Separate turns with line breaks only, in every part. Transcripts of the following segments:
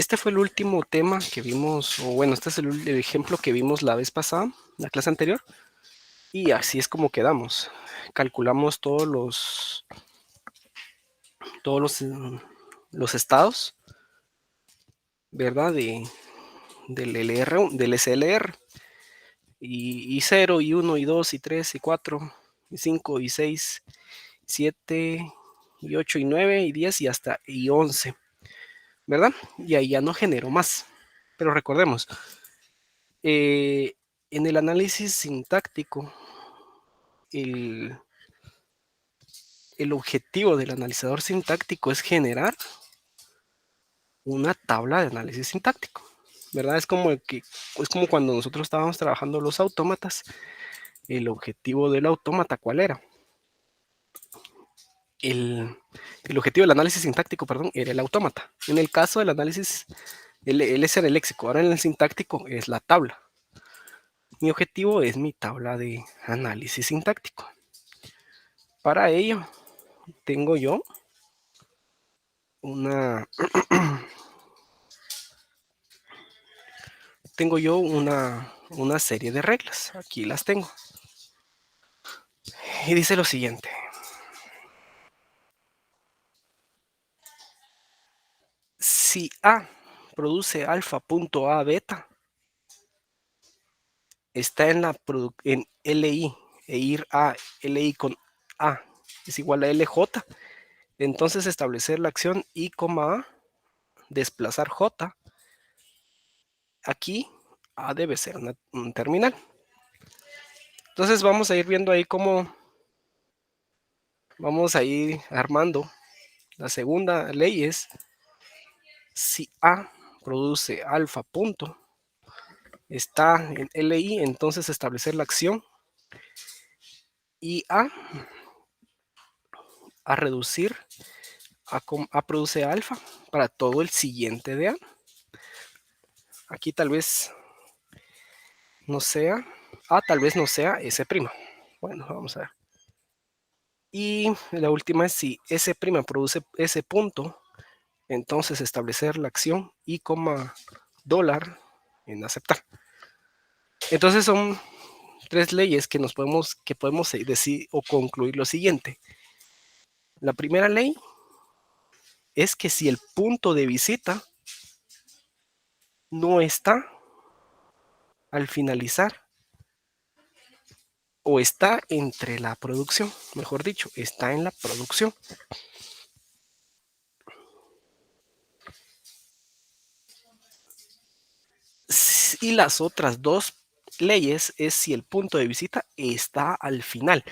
Este fue el último tema que vimos, o bueno, este es el ejemplo que vimos la vez pasada, la clase anterior, y así es como quedamos. Calculamos los estados, ¿verdad? Del SLR, y 0, y 1, y 2, y 3, y 4, y 5, y 6, 7, y 8, y 9, y 10, y hasta y 11, ¿verdad? Y ahí ya no genero más. Pero recordemos, en el análisis sintáctico, el, el objetivo del analizador sintáctico es generar una tabla de análisis sintáctico, ¿verdad? Es como cuando nosotros estábamos trabajando los autómatas. El objetivo del autómata, ¿cuál era? El objetivo del análisis sintáctico, perdón, era el autómata. En el caso del análisis, ese era el léxico. Ahora en el sintáctico es la tabla. Mi objetivo es mi tabla de análisis sintáctico. Para ello, tengo yo una una serie de reglas. Aquí las tengo. Y dice lo siguiente. Si A produce alfa.A beta, está en LI, e ir a LI con A es igual a LJ, entonces establecer la acción I, A, desplazar J, aquí A debe ser un terminal. Entonces vamos a ir viendo ahí cómo vamos a ir armando. La segunda ley es si A produce alfa punto, está en LI, entonces establecer la acción y a reducir a produce alfa para todo el siguiente de A. Aquí tal vez no sea A, tal vez no sea S'. Bueno, vamos a ver. Y la última es si S' produce S punto, entonces establecer la acción I, dólar en aceptar. Entonces son tres leyes que podemos decir o concluir lo siguiente. La primera ley es que si el punto de visita no está al finalizar o está entre la producción, mejor dicho, está en la producción. Y las otras dos leyes es si el punto de visita está al final.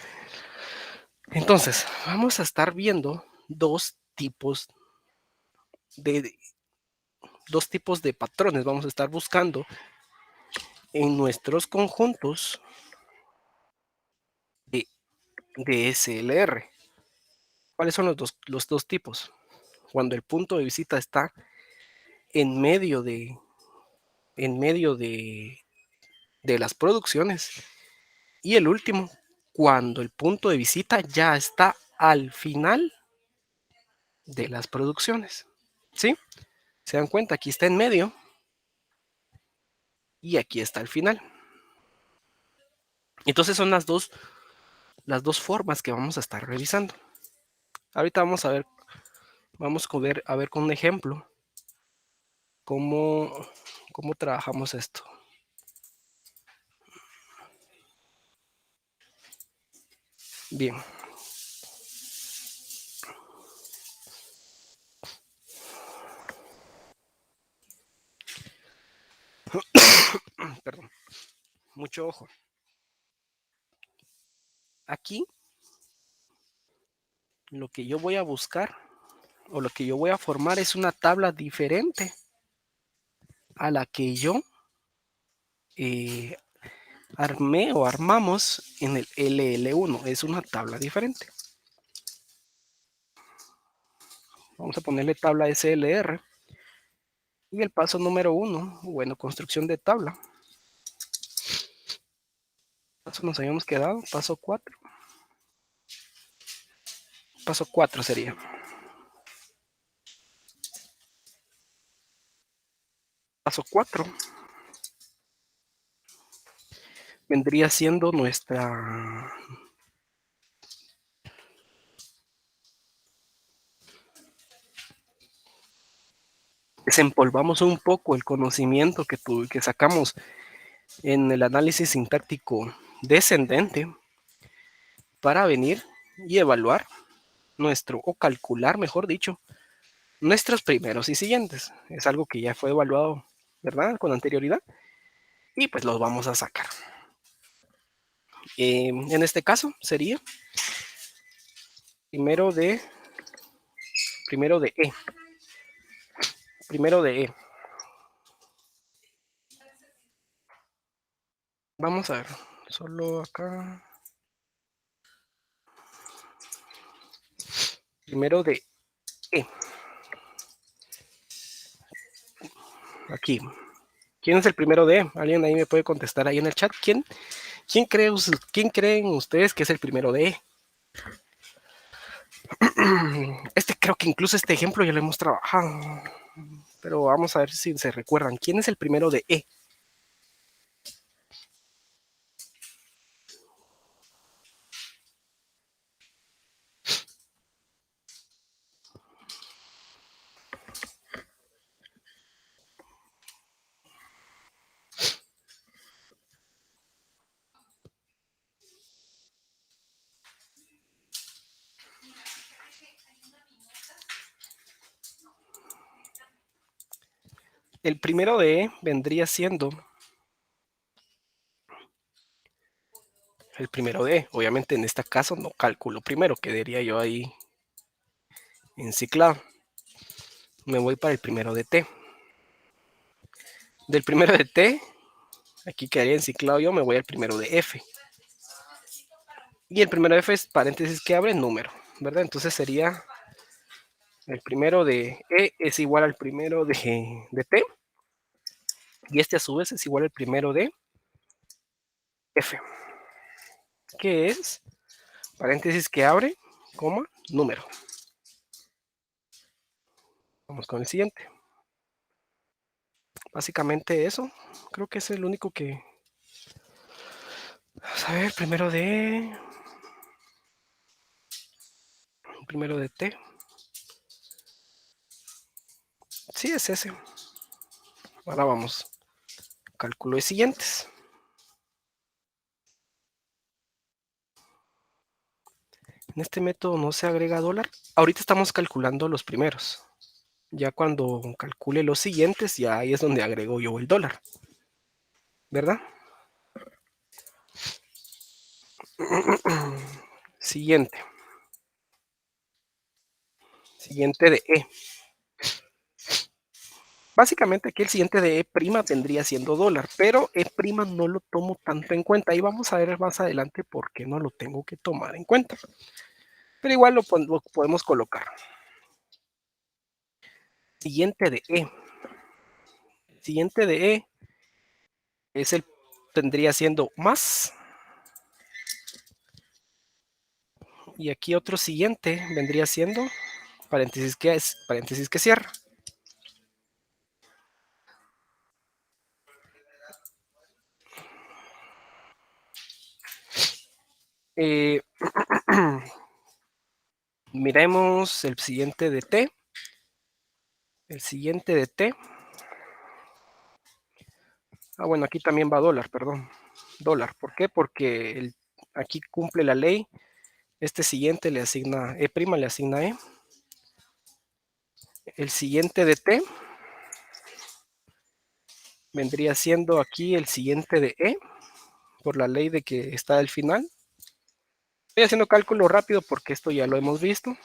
Entonces, vamos a estar viendo dos tipos de patrones. Vamos a estar buscando en nuestros conjuntos de SLR. ¿Cuáles son los dos tipos? Cuando el punto de visita está en medio de las producciones. Y el último, cuando el punto de visita ya está al final de las producciones. ¿Sí? Se dan cuenta, aquí está en medio y aquí está al final. Entonces son las dos formas que vamos a estar revisando. Ahorita vamos a ver con un ejemplo cómo trabajamos esto. Bien. Perdón. Mucho ojo. Aquí lo que yo voy a buscar o lo que yo voy a formar es una tabla diferente a la que yo armé o armamos en el LL1. Es una tabla diferente. Vamos a ponerle tabla SLR. Y el paso número 1, bueno, construcción de tabla. Paso nos habíamos quedado, paso 4. Paso 4 sería. paso 4 vendría siendo nuestra... Desempolvamos un poco el conocimiento que sacamos en el análisis sintáctico descendente para venir y evaluar o calcular, mejor dicho, nuestros primeros y siguientes. Es algo que ya fue evaluado, ¿verdad? Con anterioridad. Y pues los vamos a sacar. En este caso sería primero de E. Primero de E. Vamos a ver. Solo acá. Primero de E. Aquí. ¿Quién es el primero de E? ¿Alguien ahí me puede contestar ahí en el chat? ¿Quién creen ustedes que es el primero de E? Creo que incluso este ejemplo ya lo hemos trabajado. Pero vamos a ver si se recuerdan. ¿Quién es el primero de E? El primero de E vendría siendo el primero de E. Obviamente en este caso no calculo primero, quedaría yo ahí enciclado. Me voy para el primero de T. Del primero de T, aquí quedaría enciclado yo, me voy al primero de F. Y el primero de F es paréntesis que abre número, ¿verdad? Entonces sería el primero de E es igual al primero de T. Y este a su vez es igual al primero de F. Que es paréntesis que abre, coma, número. Vamos con el siguiente. Básicamente eso, creo que es el único que... Vamos a ver, primero de T. Sí, es ese. Ahora vamos. Cálculo de siguientes. En este método no se agrega dólar. Ahorita estamos calculando los primeros. Ya cuando calcule los siguientes, ya ahí es donde agrego yo el dólar. ¿Verdad? Siguiente. Siguiente de E. Básicamente aquí el siguiente de E' vendría siendo dólar, pero E' no lo tomo tanto en cuenta. Y vamos a ver más adelante por qué no lo tengo que tomar en cuenta. Pero igual lo podemos colocar. Siguiente de E. Siguiente de E tendría siendo más. Y aquí otro siguiente vendría siendo paréntesis que cierra. Miremos el siguiente de T. El siguiente de T. Bueno, aquí también va dólar, perdón. Dólar. ¿Por qué? Porque aquí cumple la ley. Este siguiente le asigna E', le asigna E. El siguiente de T vendría siendo aquí el siguiente de E, por la ley de que está al final. Estoy haciendo cálculo rápido porque esto ya lo hemos visto.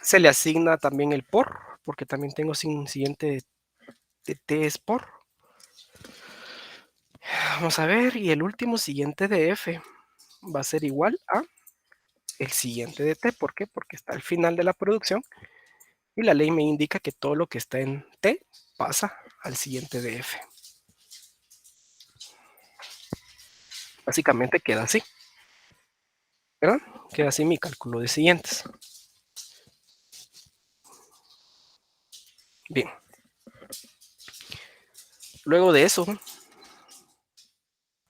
Se le asigna también el por, porque también tengo siguiente de T es por. Vamos a ver, y el último siguiente de F va a ser igual a el siguiente de T. ¿Por qué? Porque está al final de la producción y la ley me indica que todo lo que está en T pasa al siguiente de F. Básicamente queda así, ¿verdad? Queda así mi cálculo de siguientes. Bien. Luego de eso,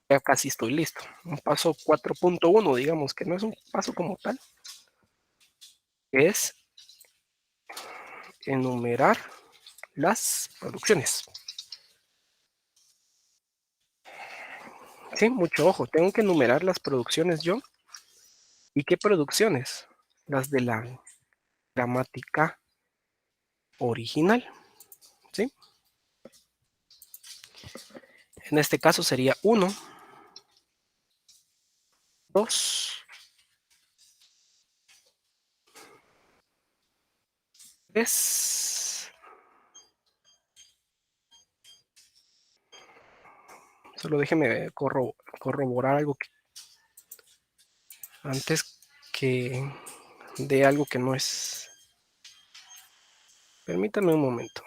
ya casi estoy listo. Un paso 4.1, digamos que no es un paso como tal, es enumerar las producciones. Sí, mucho ojo, tengo que enumerar las producciones yo. ¿Y qué producciones? Las de la gramática original, ¿sí? En este caso sería 1, 2, 3. Solo déjeme corroborar algo antes que de algo que no es. Permítame un momento.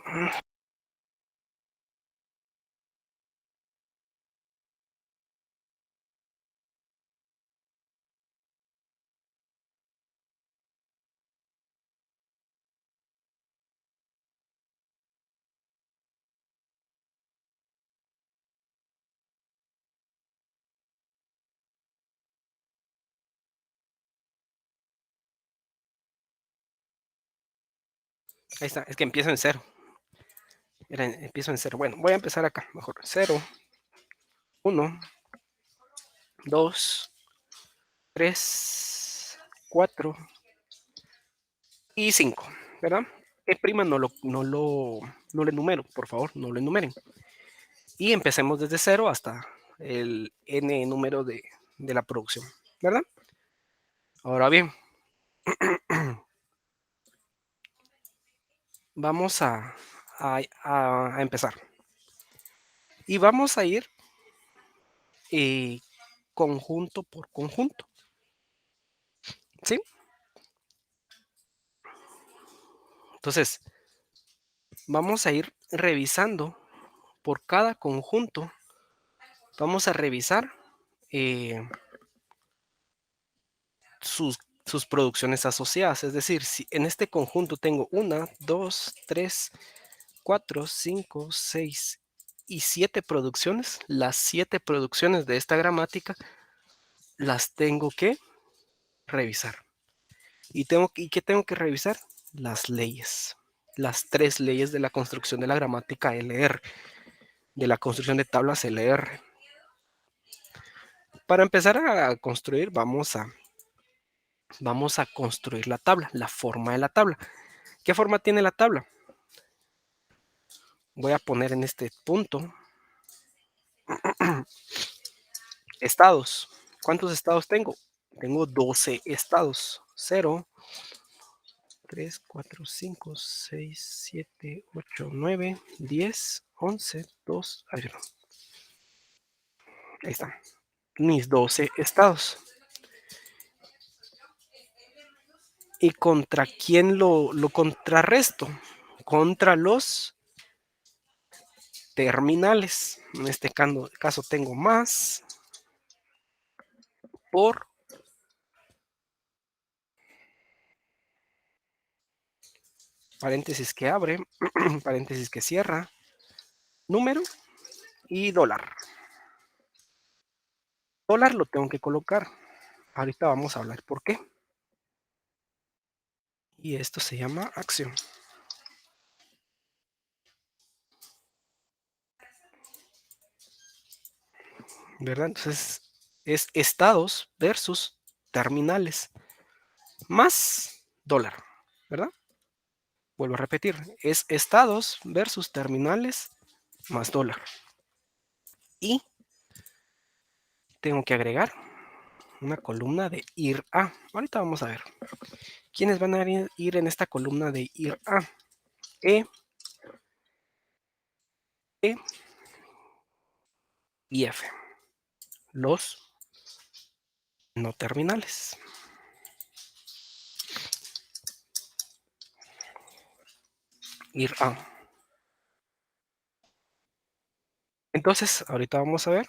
Ahí está, es que empiezo en cero. Empiezo en cero. Bueno, voy a empezar acá, mejor. 0, 1, 2, 3, 4 y 5, ¿verdad? E prima no lo enumero, por favor, no lo enumeren. Y empecemos desde cero hasta el n número de la producción, ¿verdad? Ahora bien, vamos a empezar. Y vamos a ir eh, conjunto por conjunto, ¿sí? Entonces, vamos a ir revisando por cada conjunto. Vamos a revisar eh, sus, sus producciones asociadas. Es decir, si en este conjunto tengo 1, 2, 3, 4, 5, 6 y 7 producciones, las 7 producciones de esta gramática las tengo que revisar. ¿Y qué tengo que revisar? Las leyes. Las 3 leyes de la construcción de la gramática LR, de la construcción de tablas LR. Para empezar a construir, vamos a construir la tabla, la forma de la tabla. ¿Qué forma tiene la tabla? Voy a poner en este punto estados. ¿Cuántos estados tengo? Tengo 12 estados. 0, 3, 4, 5, 6, 7, 8, 9, 10, 11, 2. Ahí está. Mis 12 estados. ¿Y contra quién lo contrarresto? Contra los terminales. En este caso tengo más por paréntesis que abre, paréntesis que cierra, número y dólar. Dólar lo tengo que colocar. Ahorita vamos a hablar por qué. Y esto se llama acción. ¿Verdad? Entonces es estados versus terminales más dólar, ¿verdad? Vuelvo a repetir, es estados versus terminales más dólar. Y tengo que agregar una columna de ir a. Ahorita vamos a ver. ¿Quiénes van a ir en esta columna de ir a? E, E y F. Los no terminales. Ir a. Entonces, ahorita vamos a ver.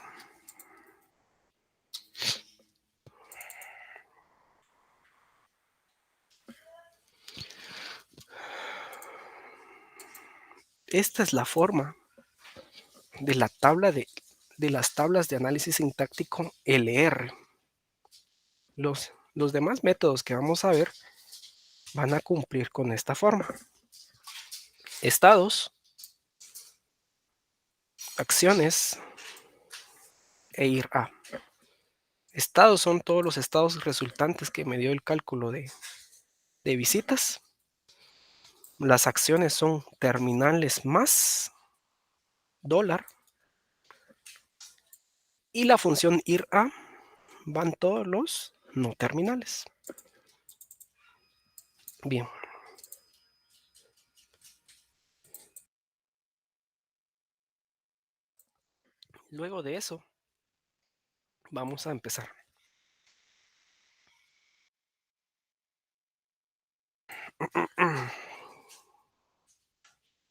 Esta es la forma de la tabla de las tablas de análisis sintáctico LR. Los demás métodos que vamos a ver van a cumplir con esta forma. Estados, acciones e ir a. Estados son todos los estados resultantes que me dio el cálculo de visitas. Las acciones son terminales más dólar. Y la función ir a van todos los no terminales. Bien. Luego de eso, vamos a empezar.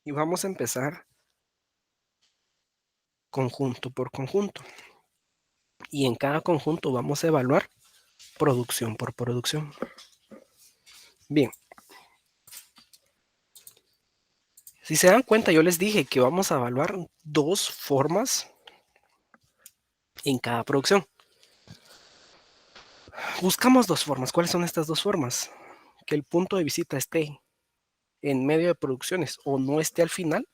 Y vamos a empezar conjunto por conjunto. Y en cada conjunto vamos a evaluar producción por producción. Bien. Si se dan cuenta, yo les dije que vamos a evaluar dos formas en cada producción. Buscamos dos formas. ¿Cuáles son estas dos formas? Que el punto de visita esté en medio de producciones o no esté al final,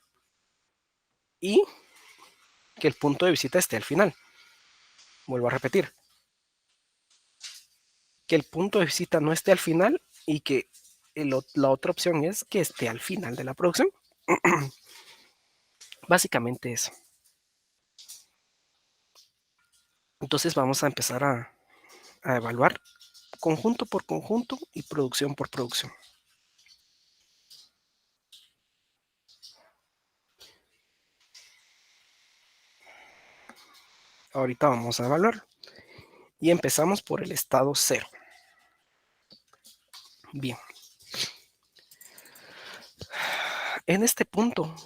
y que el punto de visita esté al final. Vuelvo a repetir. Que el punto de visita no esté al final y que la otra opción es que esté al final de la producción. Básicamente eso. Entonces vamos a empezar a evaluar conjunto por conjunto y producción por producción. Ahorita vamos a evaluar. Y empezamos por el estado 0. Bien. En este punto,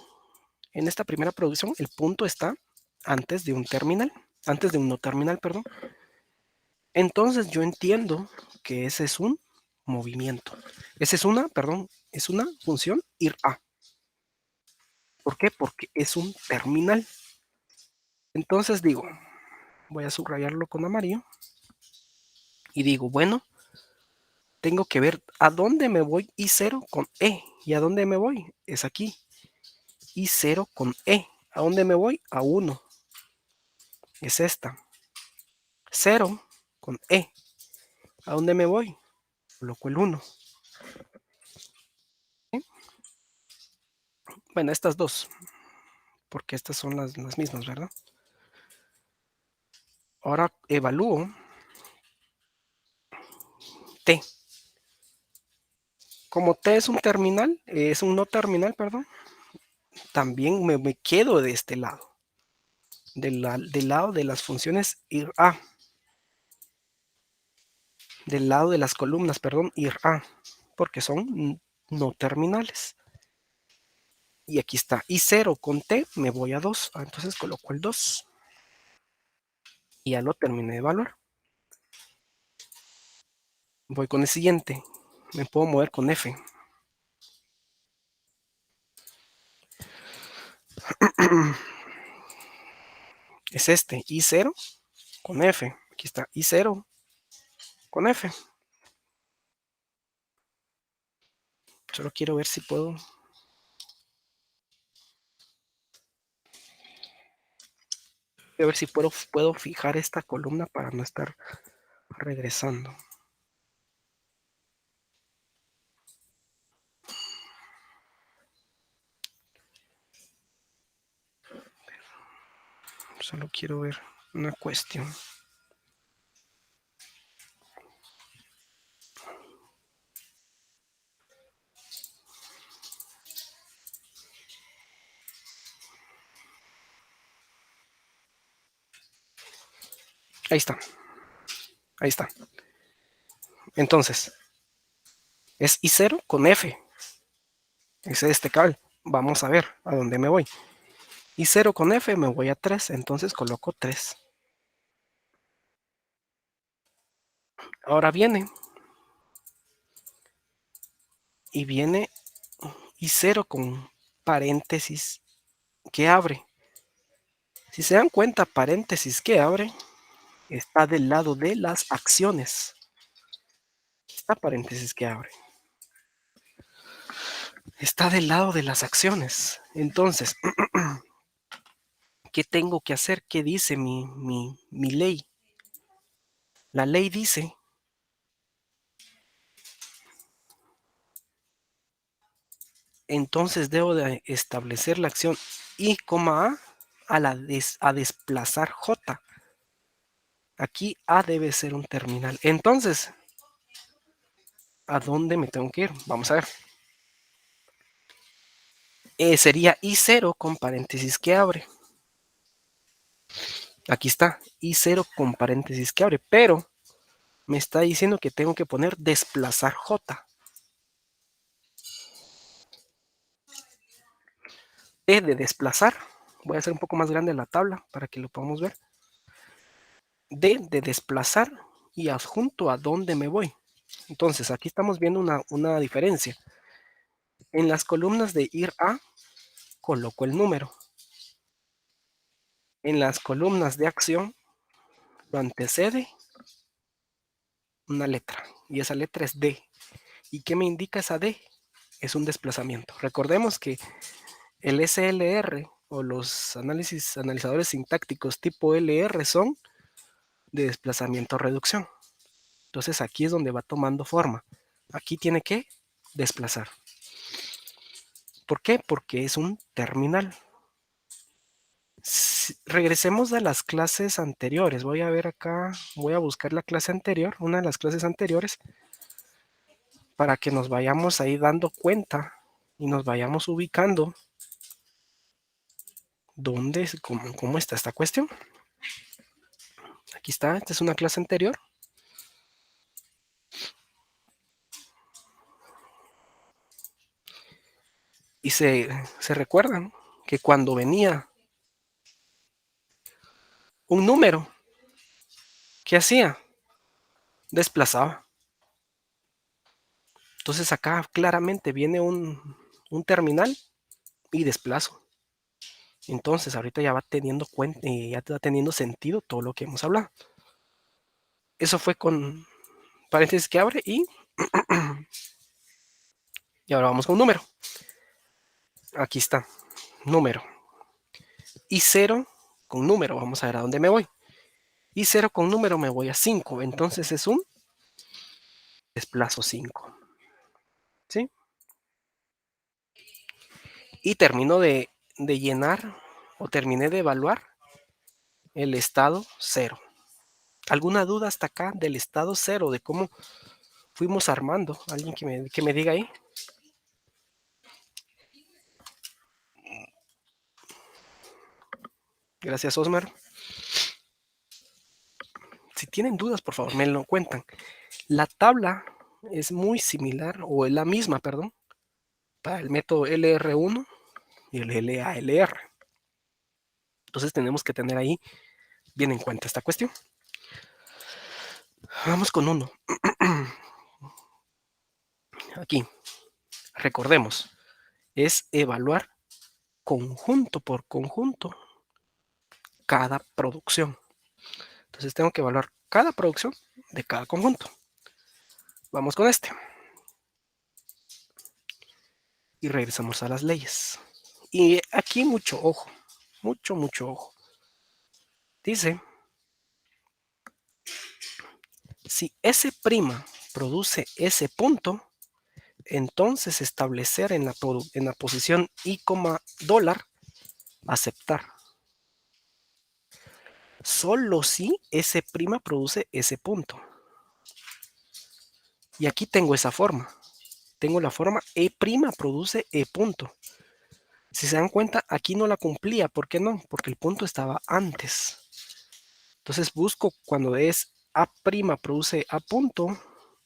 en esta primera producción, el punto está antes de un terminal, antes de un no terminal, perdón. Entonces yo entiendo que ese es un movimiento. Esa es una, perdón, es una función ir a. ¿Por qué? Porque es un terminal. Entonces digo, voy a subrayarlo con amarillo y digo, bueno, tengo que ver a dónde me voy I0 con E. ¿Y a dónde me voy? Es aquí. I0 con E. ¿A dónde me voy? A 1. Es esta. 0 con E. ¿A dónde me voy? Coloco el 1. ¿Sí? Bueno, estas dos, porque estas son las mismas, ¿verdad? Ahora evalúo T. Como T es un terminal, es un no terminal, perdón, también me quedo de este lado, del lado de las funciones ir a, del lado de las columnas, perdón, ir a, porque son no terminales. Y aquí está, I0 con T me voy a 2, entonces coloco el 2. Y ya lo terminé de evaluar. Voy con el siguiente, me puedo mover con F. Es este, I0 con F. Aquí está, I0 con F. Solo quiero ver si puedo. Quiero ver si puedo fijar esta columna para no estar regresando. Solo quiero ver una cuestión. Ahí está. Ahí está. Entonces, es I0 con F. Es este cable. Vamos a ver a dónde me voy. I0 con F me voy a 3. Entonces coloco 3. Ahora viene. Y viene I0 con paréntesis que abre. Si se dan cuenta, paréntesis que abre está del lado de las acciones. Esta paréntesis que abre está del lado de las acciones. Entonces, ¿qué tengo que hacer? ¿Qué dice mi ley? La ley dice, entonces debo de establecer la acción I, a desplazar J. Aquí A debe ser un terminal. Entonces, ¿a dónde me tengo que ir? Vamos a ver. Sería I0 con paréntesis que abre. Aquí está, I0 con paréntesis que abre, pero me está diciendo que tengo que poner desplazar J. D de desplazar. Voy a hacer un poco más grande la tabla para que lo podamos ver. D de desplazar y adjunto a dónde me voy. Entonces, aquí estamos viendo una diferencia. En las columnas de ir a, coloco el número. En las columnas de acción, lo antecede una letra. Y esa letra es D. ¿Y qué me indica esa D? Es un desplazamiento. Recordemos que el SLR o los analizadores sintácticos tipo LR son de desplazamiento-reducción. Entonces aquí es donde va tomando forma. Aquí tiene que desplazar. ¿Por qué? Porque es un terminal. Regresemos a las clases anteriores. Voy a ver acá, voy a buscar la clase anterior, una de las clases anteriores, para que nos vayamos ahí dando cuenta y nos vayamos ubicando dónde, cómo está esta cuestión. Aquí está, esta es una clase anterior. Y se recuerdan que cuando venía un número, ¿qué hacía? Desplazaba. Entonces acá claramente viene un terminal y desplazo. Entonces ahorita ya va teniendo cuenta, ya va teniendo sentido todo lo que hemos hablado. Eso fue con paréntesis que abre y ahora vamos con un número. Aquí está, número. Y 0 con número, vamos a ver a dónde me voy. Y 0 con número me voy a 5, entonces es un desplazo 5. ¿Sí? Y termino de llenar o terminé de evaluar el estado 0. ¿Alguna duda hasta acá del estado 0, de cómo fuimos armando? ¿Alguien que me diga ahí? Gracias, Osmar. Si tienen dudas, por favor, me lo cuentan. La tabla es muy similar, o es la misma, perdón, para el método LR1 y el LALR. Entonces tenemos que tener ahí bien en cuenta esta cuestión. Vamos con uno. Aquí, recordemos, es evaluar conjunto por conjunto cada producción. Entonces tengo que evaluar cada producción de cada conjunto. Vamos con este. Y regresamos a las leyes. Y aquí mucho ojo, mucho ojo. Dice, si S' produce S punto, entonces establecer en la posición I, dólar, aceptar. Solo si S' produce S punto. Y aquí tengo esa forma. Tengo la forma E' produce E punto. Si se dan cuenta, aquí no la cumplía. ¿Por qué no? Porque el punto estaba antes. Entonces busco cuando es A' produce A punto,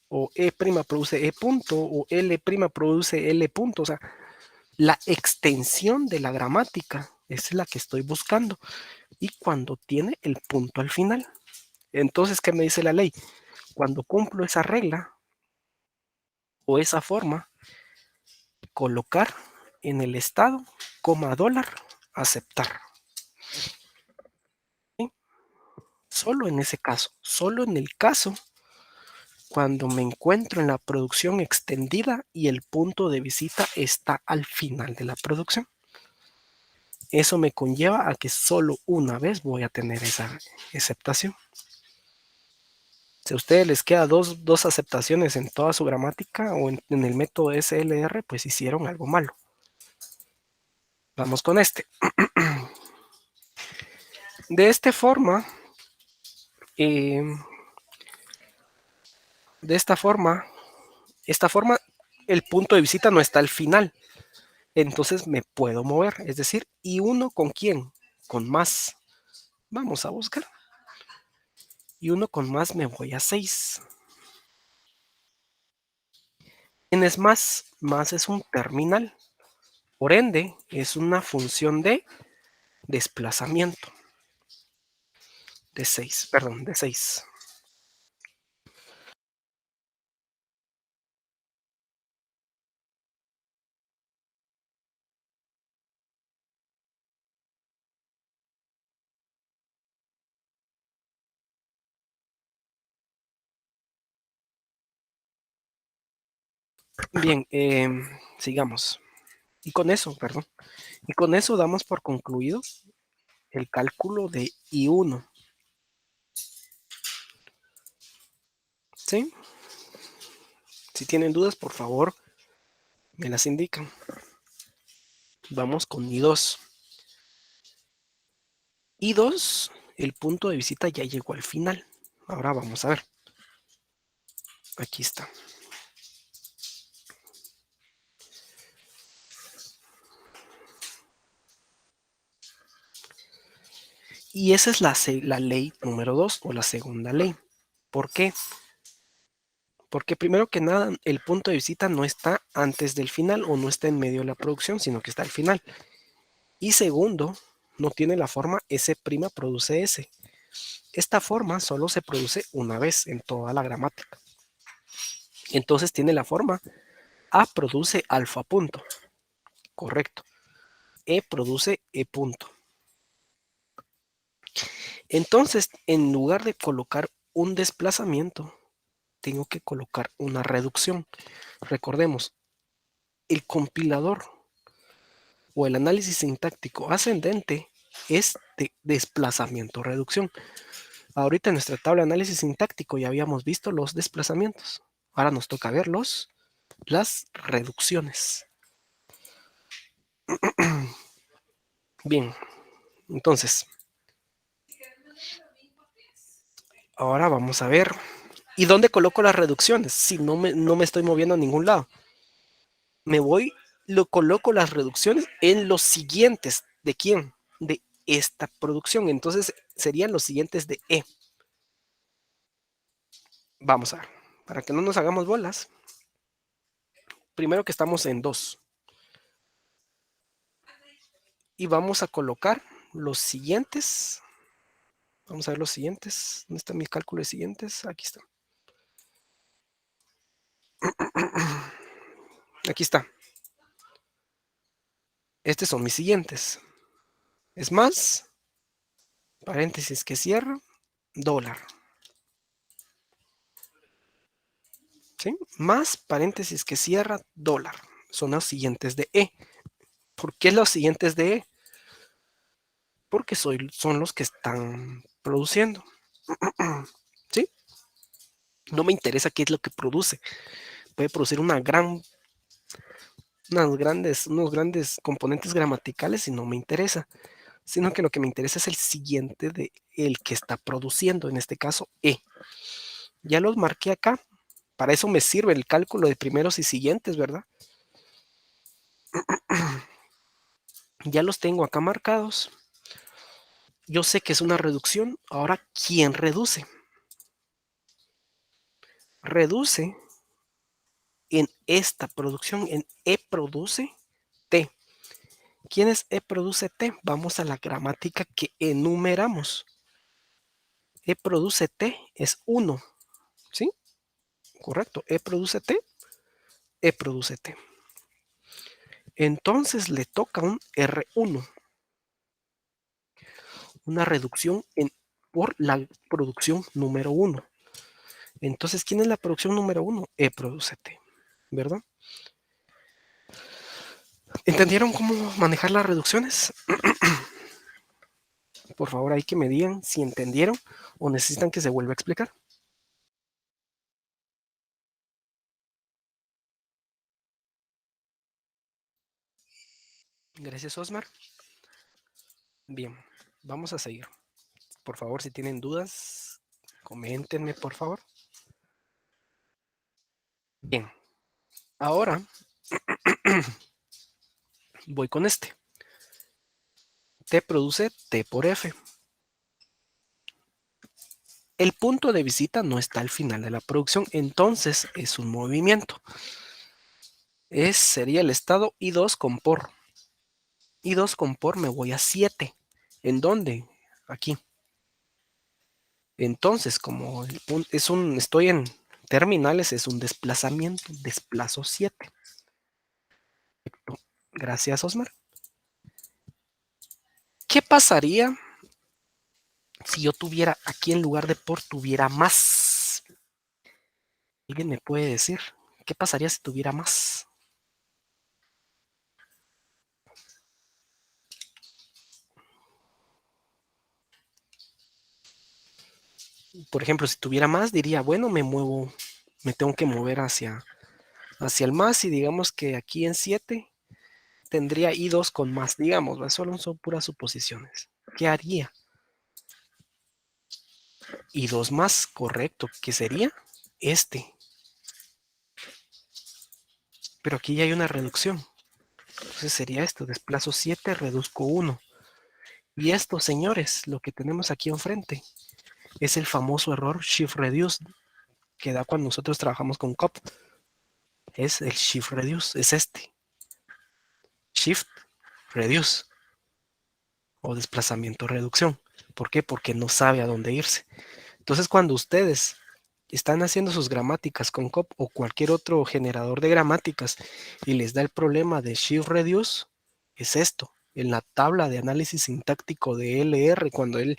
o E' produce E punto, o L' produce L punto. O sea, la extensión de la gramática es la que estoy buscando. Y cuando tiene el punto al final. Entonces, ¿qué me dice la ley? Cuando cumplo esa regla o esa forma, colocar en el estado, dólar, aceptar. Solo en ese caso, solo en el caso cuando me encuentro en la producción extendida y el punto de visita está al final de la producción. Eso me conlleva a que solo una vez voy a tener esa aceptación. Si a ustedes les queda dos aceptaciones en toda su gramática o en el método SLR, pues hicieron algo malo. Vamos con este. De esta forma, esta forma, el punto de visita no está al final. Entonces me puedo mover. Es decir, ¿y uno con quién? Con más. Vamos a buscar. Y uno con más me voy a 6. ¿Quién es más? Más es un terminal. Por ende, es una función de desplazamiento. De 6, perdón, de 6. Bien, sigamos. Y con eso, perdón. Y con eso damos por concluido el cálculo de I1. ¿Sí? Si tienen dudas, por favor, me las indican. Vamos con I2. I2, el punto de visita ya llegó al final. Ahora vamos a ver. Aquí está. Y esa es la ley número 2 o la segunda ley. ¿Por qué? Porque primero que nada, el punto de visita no está antes del final o no está en medio de la producción, sino que está al final. Y segundo, no tiene la forma S' produce S. Esta forma solo se produce una vez en toda la gramática. Entonces tiene la forma A produce alfa punto. Correcto. E produce E punto. Entonces, en lugar de colocar un desplazamiento, tengo que colocar una reducción. Recordemos, el compilador o el análisis sintáctico ascendente es de desplazamiento-reducción. Ahorita en nuestra tabla de análisis sintáctico ya habíamos visto los desplazamientos. Ahora nos toca ver las reducciones. Bien, entonces, ahora vamos a ver. ¿Y dónde coloco las reducciones? Si no me estoy moviendo a ningún lado. Me voy, lo coloco las reducciones en los siguientes. ¿De quién? De esta producción. Entonces serían los siguientes de E. Vamos a ver, para que no nos hagamos bolas. Primero que estamos en 2. Y vamos a colocar los siguientes. Vamos a ver los siguientes. ¿Dónde están mis cálculos siguientes? Aquí están. Aquí está. Estos son mis siguientes. Es más, paréntesis que cierra, dólar. ¿Sí? Más paréntesis que cierra, dólar. Son los siguientes de E. ¿Por qué los siguientes de E? Porque son los que están produciendo. ¿Sí? No me interesa qué es lo que produce. Puede producir unos grandes componentes gramaticales y no me interesa. Sino que lo que me interesa es el siguiente de el que está produciendo, en este caso E. Ya los marqué acá. Para eso me sirve el cálculo de primeros y siguientes, ¿verdad? Ya los tengo acá marcados. Yo sé que es una reducción. Ahora, ¿quién reduce? Reduce en esta producción, en E produce T. ¿Quién es E produce T? Vamos a la gramática que enumeramos. E produce T es 1. ¿Sí? Correcto. E produce T. E produce T. Entonces le toca un R1. Una reducción en por la producción número 1. Entonces, ¿quién es la producción número 1? E produce T, ¿verdad? ¿Entendieron cómo manejar las reducciones? Por favor, ahí que me digan si entendieron o necesitan que se vuelva a explicar. Gracias, Osmar. Bien, vamos a seguir. Por favor, si tienen dudas, coméntenme, por favor. Bien, ahora voy con este. T produce T por F. El punto de visita no está al final de la producción, entonces es un movimiento. Sería el estado I2 con por. I2 con por me voy a 7. ¿En dónde? Aquí. Entonces, como estoy en terminales, es un desplazamiento. Desplazo 7. Gracias, Osmar. ¿Qué pasaría si yo tuviera aquí en lugar de por tuviera más? ¿Alguien me puede decir qué pasaría si tuviera más? Por ejemplo, si tuviera más, diría, bueno, me tengo que mover hacia el más y digamos que aquí en 7 tendría I2 con más, digamos, solo son puras suposiciones. ¿Qué haría? I2 más, correcto, ¿qué sería? Este. Pero aquí ya hay una reducción. Entonces sería esto, desplazo 7, reduzco 1. Y esto, señores, lo que tenemos aquí enfrente, es el famoso error Shift Reduce que da cuando nosotros trabajamos con COP. Es el Shift Reduce, es este. Shift Reduce o desplazamiento reducción. ¿Por qué? Porque no sabe a dónde irse. Entonces, cuando ustedes están haciendo sus gramáticas con COP o cualquier otro generador de gramáticas y les da el problema de Shift Reduce, es esto. En la tabla de análisis sintáctico de LR, cuando el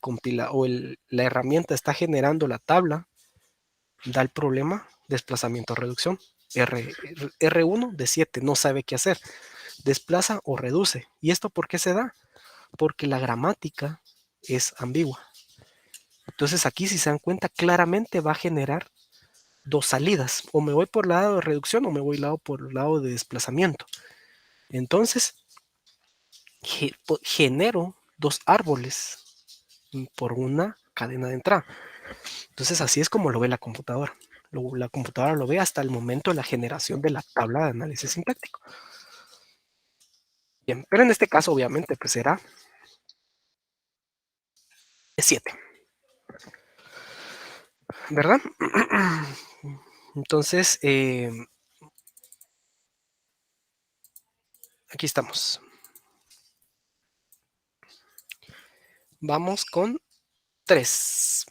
compila o la herramienta está generando la tabla, da el problema desplazamiento reducción. R1 de 7 no sabe qué hacer. Desplaza o reduce. ¿Y esto por qué se da? Porque la gramática es ambigua. Entonces aquí, si se dan cuenta, claramente va a generar dos salidas. O me voy por el lado de reducción o me voy por el lado de desplazamiento. Entonces, genero dos árboles por una cadena de entrada. Entonces, así es como lo ve la computadora. La computadora lo ve hasta el momento de la generación de la tabla de análisis sintáctico. Bien, pero en este caso, obviamente, pues será 7. ¿Verdad? Entonces, aquí estamos. Vamos con 3.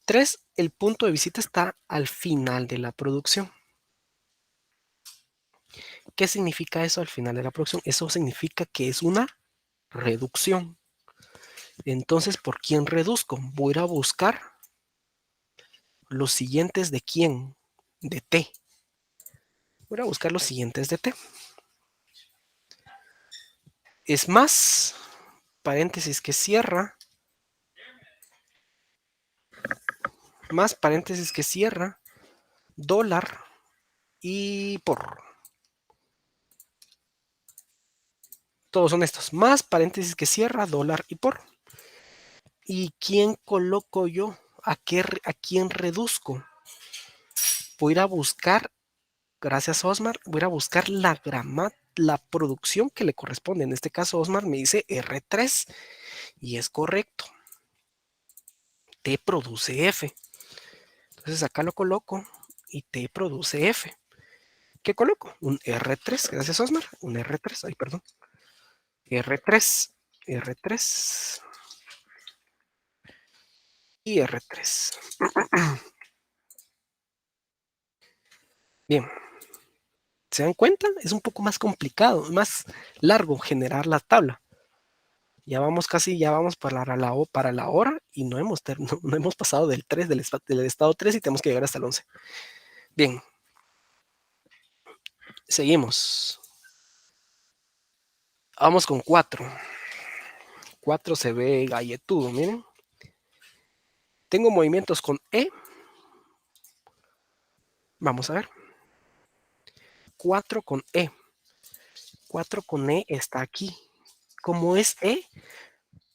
3, el punto de visita está al final de la producción. ¿Qué significa eso al final de la producción? Eso significa que es una reducción. Entonces, ¿por quién reduzco? Voy a ir a buscar los siguientes de quién, de T. Voy a buscar los siguientes de T. Es más, paréntesis que cierra, más paréntesis que cierra, dólar y por. Todos son estos, más paréntesis que cierra, dólar y por. ¿Y quién coloco yo? ¿A quién reduzco? Voy a ir a buscar, gracias Osmar, voy a ir a buscar la producción que le corresponde. En este caso, Osmar me dice R3 y es correcto. T produce F. Entonces acá lo coloco y T produce F. ¿Qué coloco? Un R3, gracias Osmar, un R3, ay perdón. R3, R3 y R3. Bien, ¿se dan cuenta? Es un poco más complicado, más largo generar la tabla. Ya vamos casi, ya vamos para la hora y no hemos pasado del 3, del estado 3 y tenemos que llegar hasta el 11. Bien, seguimos. Vamos con 4. 4 se ve galletudo, miren. Tengo movimientos con E. Vamos a ver. 4 con E. 4 con E está aquí. Como es E,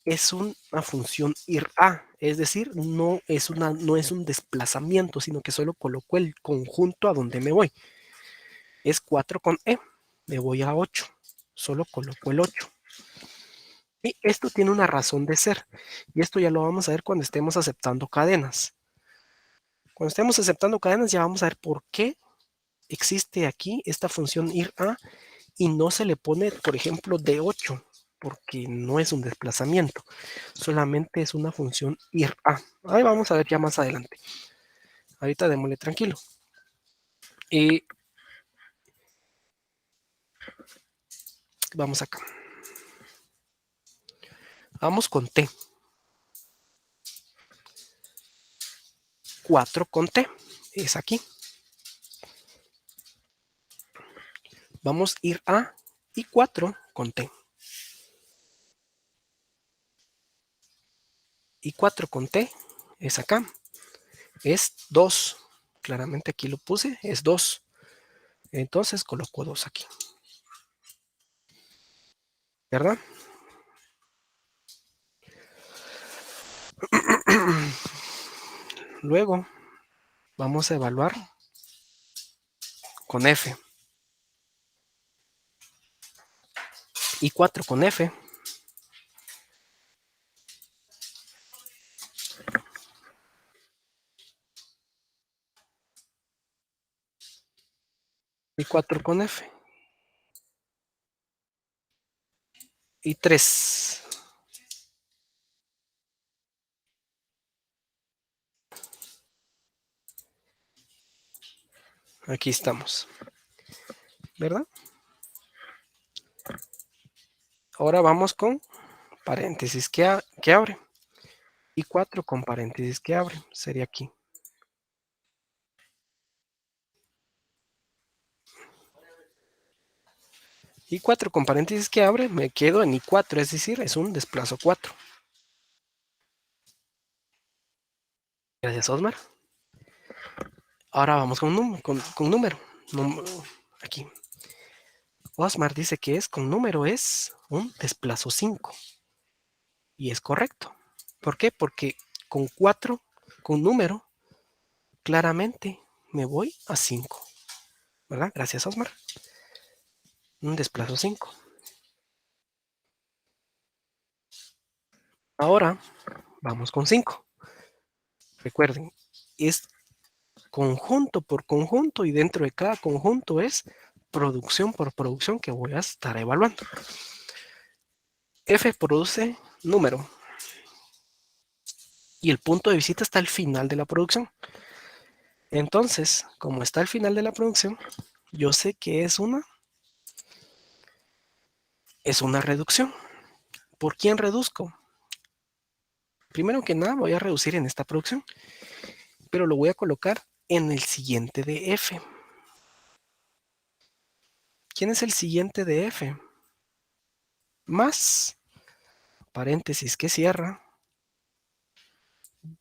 es una función ir a, es decir, no es un desplazamiento, sino que solo coloco el conjunto a donde me voy. Es 4 con E, me voy a 8, solo coloco el 8. Y esto tiene una razón de ser, y esto ya lo vamos a ver cuando estemos aceptando cadenas. Cuando estemos aceptando cadenas ya vamos a ver por qué existe aquí esta función ir a y no se le pone, por ejemplo, D8, porque no es un desplazamiento, solamente es una función ir a. Ahí vamos a ver ya más adelante. Ahorita démosle tranquilo. Y vamos acá. Vamos con T. 4 con T. Es aquí. Vamos a ir a y 4 con T. Y 4 con T es acá. Es 2. Claramente aquí lo puse. Es 2. Entonces coloco 2 aquí. ¿Verdad? Luego vamos a evaluar con F. Y 4 con F. Y 4 con F. Y 3. Aquí estamos. ¿Verdad? Ahora vamos con paréntesis que abre. Y 4 con paréntesis que abre. Sería aquí. Y 4 con paréntesis que abre, me quedo en I4, es decir, es un desplazo 4. Gracias, Osmar. Ahora vamos con número. Aquí. Osmar dice que es con número es un desplazo 5. Y es correcto. ¿Por qué? Porque con 4, con número, claramente me voy a 5. ¿Verdad? Gracias, Osmar. Un desplazo 5. Ahora vamos con 5. Recuerden, es conjunto por conjunto y dentro de cada conjunto es producción por producción que voy a estar evaluando. F produce número y el punto de visita está al final de la producción. Entonces, como está al final de la producción, yo sé que es una reducción. ¿Por quién reduzco? Primero que nada voy a reducir en esta producción, pero lo voy a colocar en el siguiente de F. ¿Quién es el siguiente de F? Más, paréntesis que cierra,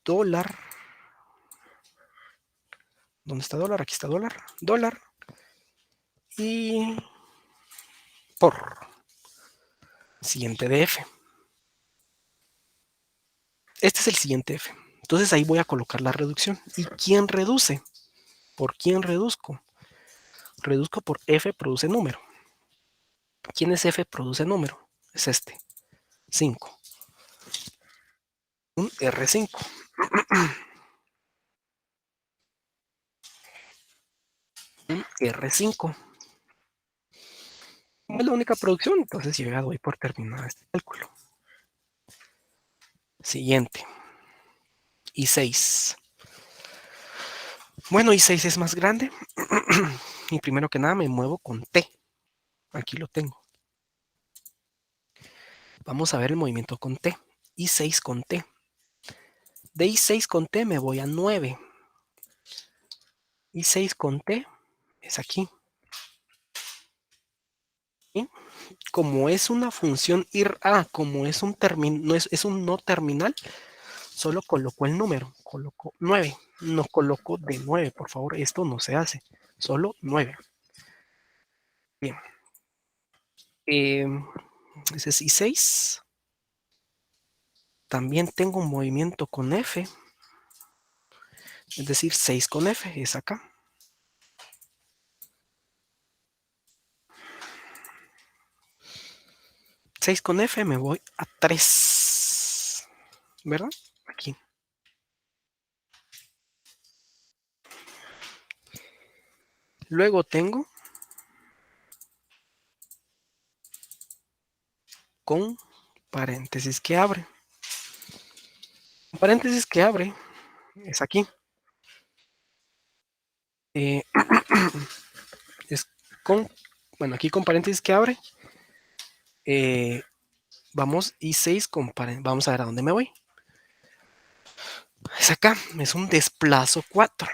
dólar. ¿Dónde está dólar? Aquí está dólar. Dólar. Y por siguiente de F. Este es el siguiente F. Entonces ahí voy a colocar la reducción. ¿Y quién reduce? ¿Por quién reduzco? Reduzco por F produce número. ¿Quién es F produce número? Es este. 5. Un R5. Un R5. Como es la única producción, entonces yo ya doy por terminado este cálculo. Siguiente. I6. Bueno, I6 es más grande. Y primero que nada me muevo con T. Aquí lo tengo. Vamos a ver el movimiento con T. I6 con T. De I6 con T me voy a 9. I6 con T es aquí. ¿Sí? Como es una función ir a, como es un, no es un no terminal, solo coloco el número, coloco 9. No coloco de 9, por favor, esto no se hace. Solo 9. Bien. Ese es I6. También tengo un movimiento con F, es decir, 6 con F, es acá. 6 con F me voy a 3, ¿verdad? Aquí. Luego tengo con paréntesis que abre. Paréntesis que abre es aquí. Eh, es con, bueno, aquí con paréntesis que abre. Vamos I6 con paréntesis. Vamos a ver a dónde me voy. Es acá, es un desplazo 4.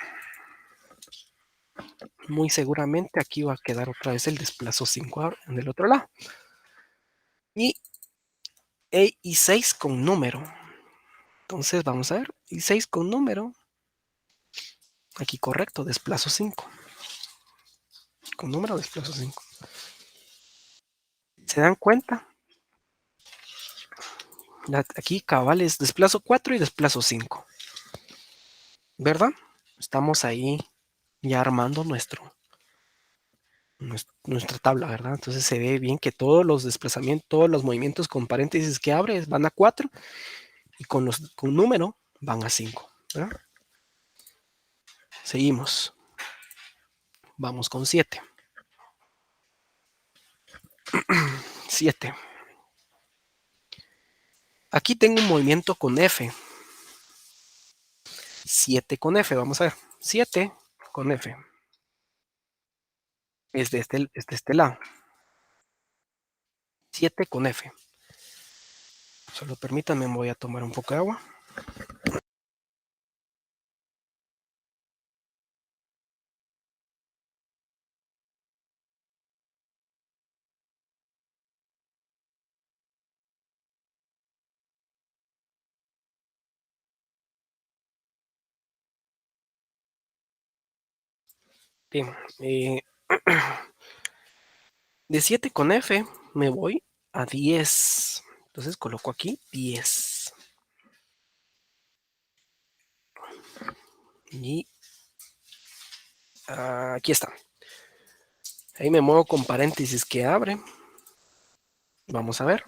Muy seguramente aquí va a quedar otra vez el desplazo 5 en el otro lado. Y I6 con número. Entonces vamos a ver, I6 con número. Aquí correcto, desplazo 5. Con número desplazo 5. ¿Se dan cuenta? Aquí cabales desplazo 4 y desplazo 5. ¿Verdad? Estamos ahí ya armando nuestra tabla, ¿verdad? Entonces se ve bien que todos los desplazamientos, todos los movimientos con paréntesis que abres van a 4 y con número van a 5, ¿verdad? Seguimos. Vamos con 7. 7. Aquí tengo un movimiento con F. 7 con F, vamos a ver. 7 con F. Es de este lado. 7 con F. Solo permítanme, voy a tomar un poco de agua. Bien. De 7 con F me voy a 10. Entonces coloco aquí 10. Y aquí está. Ahí me muevo con paréntesis que abre. Vamos a ver.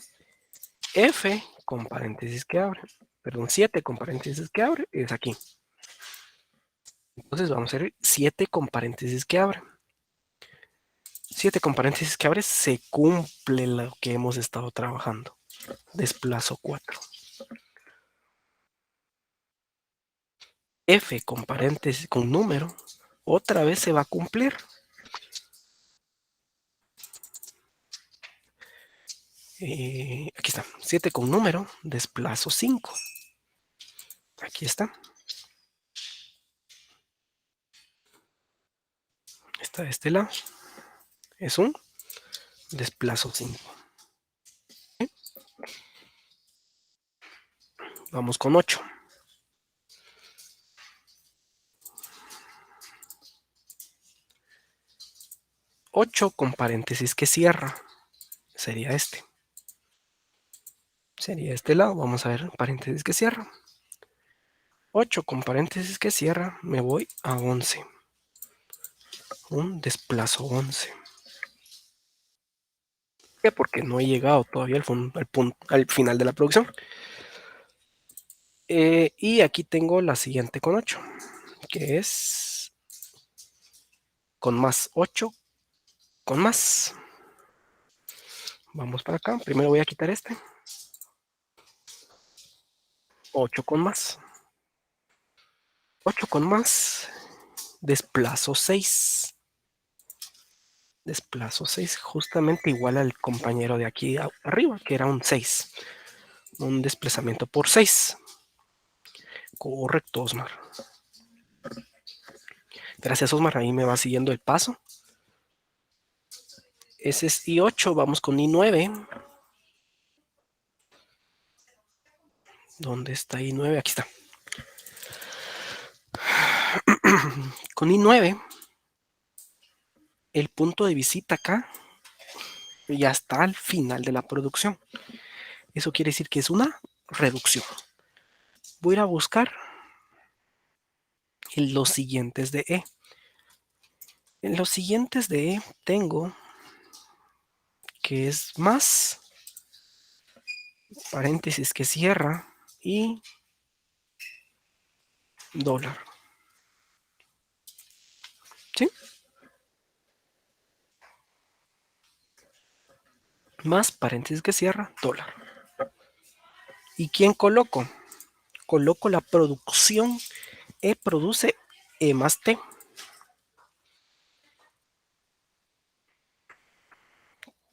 F con paréntesis que abre. Perdón, 7 con paréntesis que abre es aquí. Entonces vamos a ver 7 con paréntesis que abre. 7 con paréntesis que abre se cumple lo que hemos estado trabajando. Desplazo 4. F con paréntesis con número otra vez se va a cumplir. Aquí está, 7 con número, desplazo 5. Aquí está. Está de este lado. Es un desplazo 5. Vamos con 8. 8 con paréntesis que cierra. Sería este. Sería este lado. Vamos a ver, paréntesis que cierra. 8 con paréntesis que cierra. Me voy a 11. Un desplazo 11. ¿Por qué? Porque no he llegado todavía al final de la producción. Y aquí tengo la siguiente con 8, que es con más 8 con más. Vamos para acá. Primero voy a quitar este. 8 con más. 8 con más. Desplazo 6. desplazo 6, justamente igual al compañero de aquí arriba, que era un 6. Un desplazamiento por 6. Correcto, Osmar. Gracias, Osmar. Ahí me va siguiendo el paso. Ese es I8. Vamos con I9. ¿Dónde está I9? Aquí está. Con I9, el punto de visita acá ya está al final de la producción. Eso quiere decir que es una reducción. Voy a ir a buscar en los siguientes de E. En los siguientes de E tengo que es más, paréntesis que cierra, y dólar. ¿Sí? Más, paréntesis que cierra, dólar. ¿Y quién coloco? Coloco la producción. E produce E más T,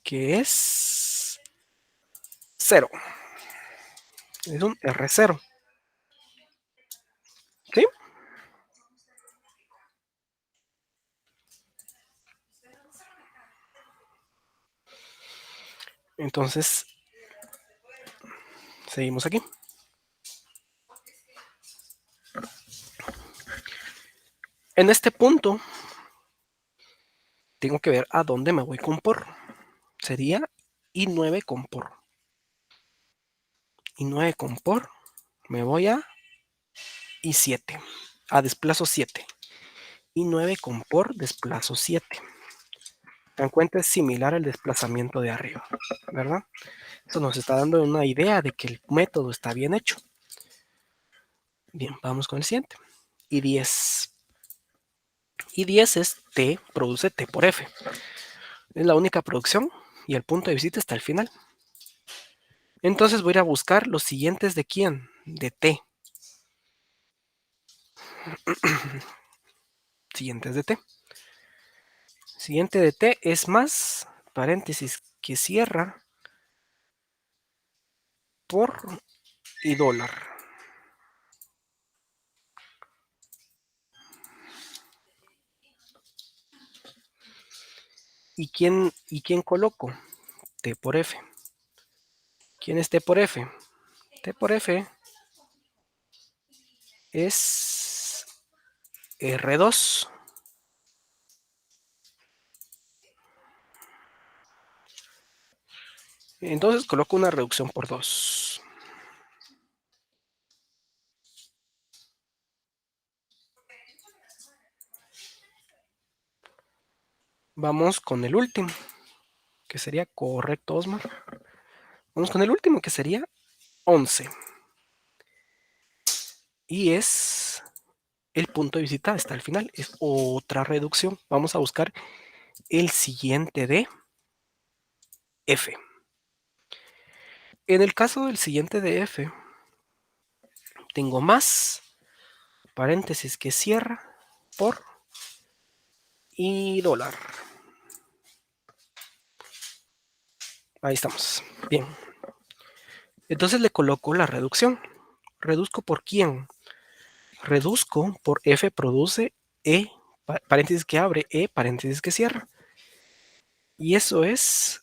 que es 0. Es un R0. ¿Sí? Entonces, seguimos aquí. En este punto, tengo que ver a dónde me voy con por. Sería I9 con por. I9 con por. Me voy a I7. A desplazo 7. I9 con por desplazo 7. Dan cuenta, es similar al desplazamiento de arriba, ¿verdad? Eso nos está dando una idea de que el método está bien hecho. Bien, vamos con el siguiente. I10. I10 es T, produce T por F. Es la única producción y el punto de visita está al final. Entonces voy a ir a buscar los siguientes de quién, de T. Siguientes de T. Siguiente de T es más, paréntesis que cierra, por y dólar. ¿Y quién coloco? T por F. ¿Quién es T por F? T por F es R2. Entonces coloco una reducción por 2. Vamos con el último, que sería correcto, Osmar. Vamos con el último, que sería 11. Y es el punto de visita, está al final. Es otra reducción. Vamos a buscar el siguiente de F. En el caso del siguiente de F, tengo más, paréntesis que cierra, por y dólar. Ahí estamos. Bien. Entonces le coloco la reducción. ¿Reduzco por quién? Reduzco por F produce E, paréntesis que abre, E, paréntesis que cierra. Y eso es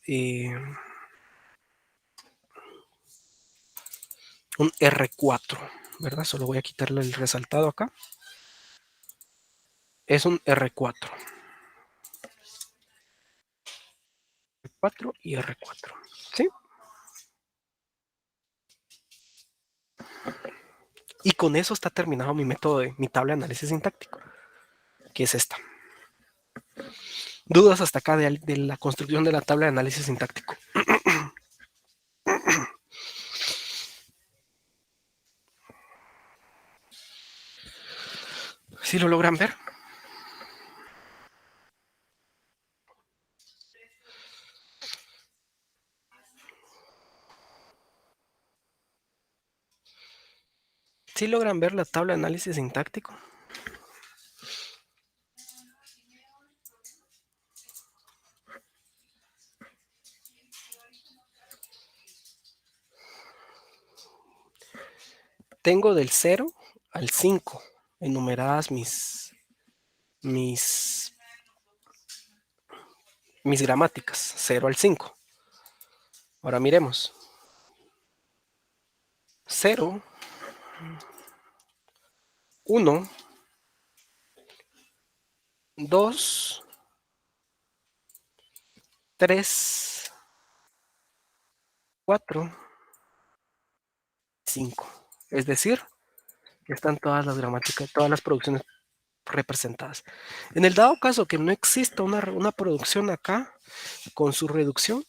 un R4, ¿verdad? Solo voy a quitarle el resaltado acá. Es un R4. R4 y R4. ¿Sí? Y con eso está terminado mi método de mi tabla de análisis sintáctico, que es esta. ¿Dudas hasta acá de la construcción de la tabla de análisis sintáctico? ¿Sí lo logran ver? ¿Sí logran ver la tabla de análisis sintáctico? tengo del 0 al 5 enumeradas mis gramáticas, 0 al 5. Ahora miremos. 0, 1, 2, 3, 4, 5. Es decir, que están todas las gramáticas, todas las producciones representadas. En el dado caso que no exista una producción acá con su reducción,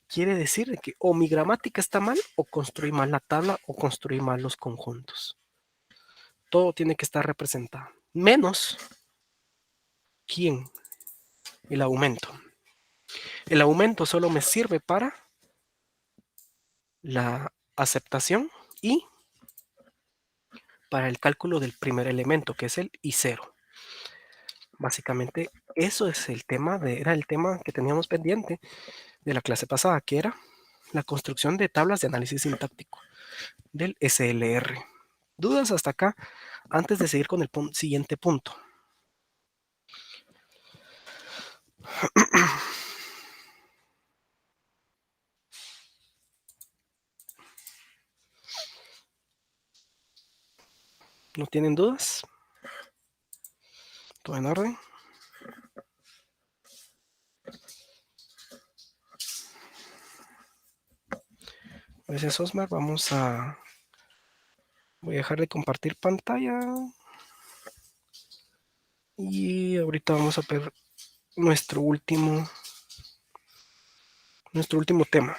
quiere decir que o mi gramática está mal o construí mal la tabla o construí mal los conjuntos. Todo tiene que estar representado. Menos, ¿quién? El aumento. El aumento solo me sirve para la aceptación y para el cálculo del primer elemento, que es el I0. Básicamente, eso es el tema, era el tema que teníamos pendiente de la clase pasada, que era la construcción de tablas de análisis sintáctico del SLR. ¿Dudas hasta acá? Antes de seguir con el siguiente punto. ¿No tienen dudas? ¿Todo en orden? Gracias, Osmar. Voy a dejar de compartir pantalla. Y ahorita vamos a ver nuestro último tema.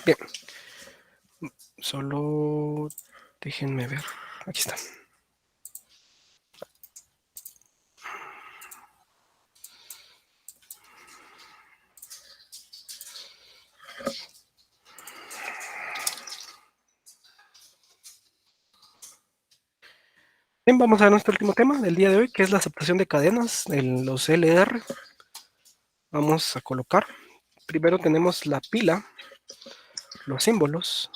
Bien. Solo déjenme ver. Aquí está. Bien, vamos a ver nuestro último tema del día de hoy, que es la aceptación de cadenas en los LR. Vamos a colocar. Primero tenemos la pila, los símbolos,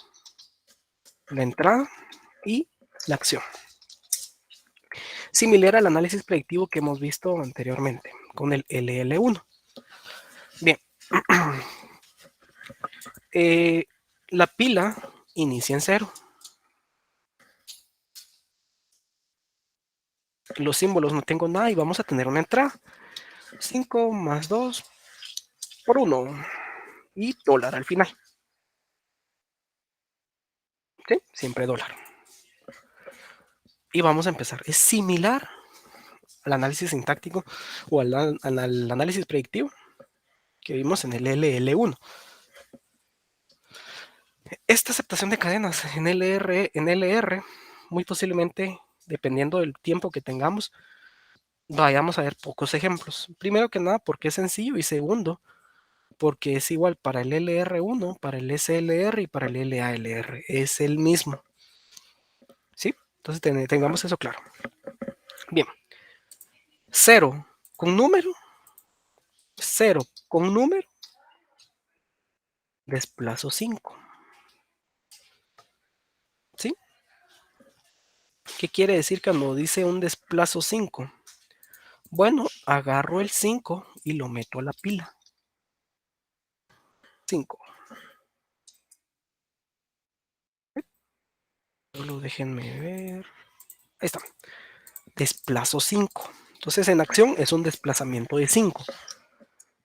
la entrada y la acción. Similar al análisis predictivo que hemos visto anteriormente con el LL1. Bien. La pila inicia en 0. Los símbolos no tengo nada y vamos a tener una entrada. 5 más 2 por 1 y dólar al final. ¿Sí? Siempre dólar. Y vamos a empezar. Es similar al análisis sintáctico o al análisis predictivo que vimos en el LL1. Esta aceptación de cadenas en LR, muy posiblemente, dependiendo del tiempo que tengamos, vayamos a ver pocos ejemplos. Primero que nada, porque es sencillo, y segundo, porque es igual para el LR1, para el SLR y para el LALR. Es el mismo. ¿Sí? Entonces tengamos eso claro. Bien. 0 con número. 0 con número. Desplazo 5. ¿Sí? ¿Qué quiere decir cuando dice un desplazo 5? Bueno, agarro el 5 y lo meto a la pila. 5. Solo déjenme ver. Ahí está. Desplazo 5. Entonces en acción es un desplazamiento de 5.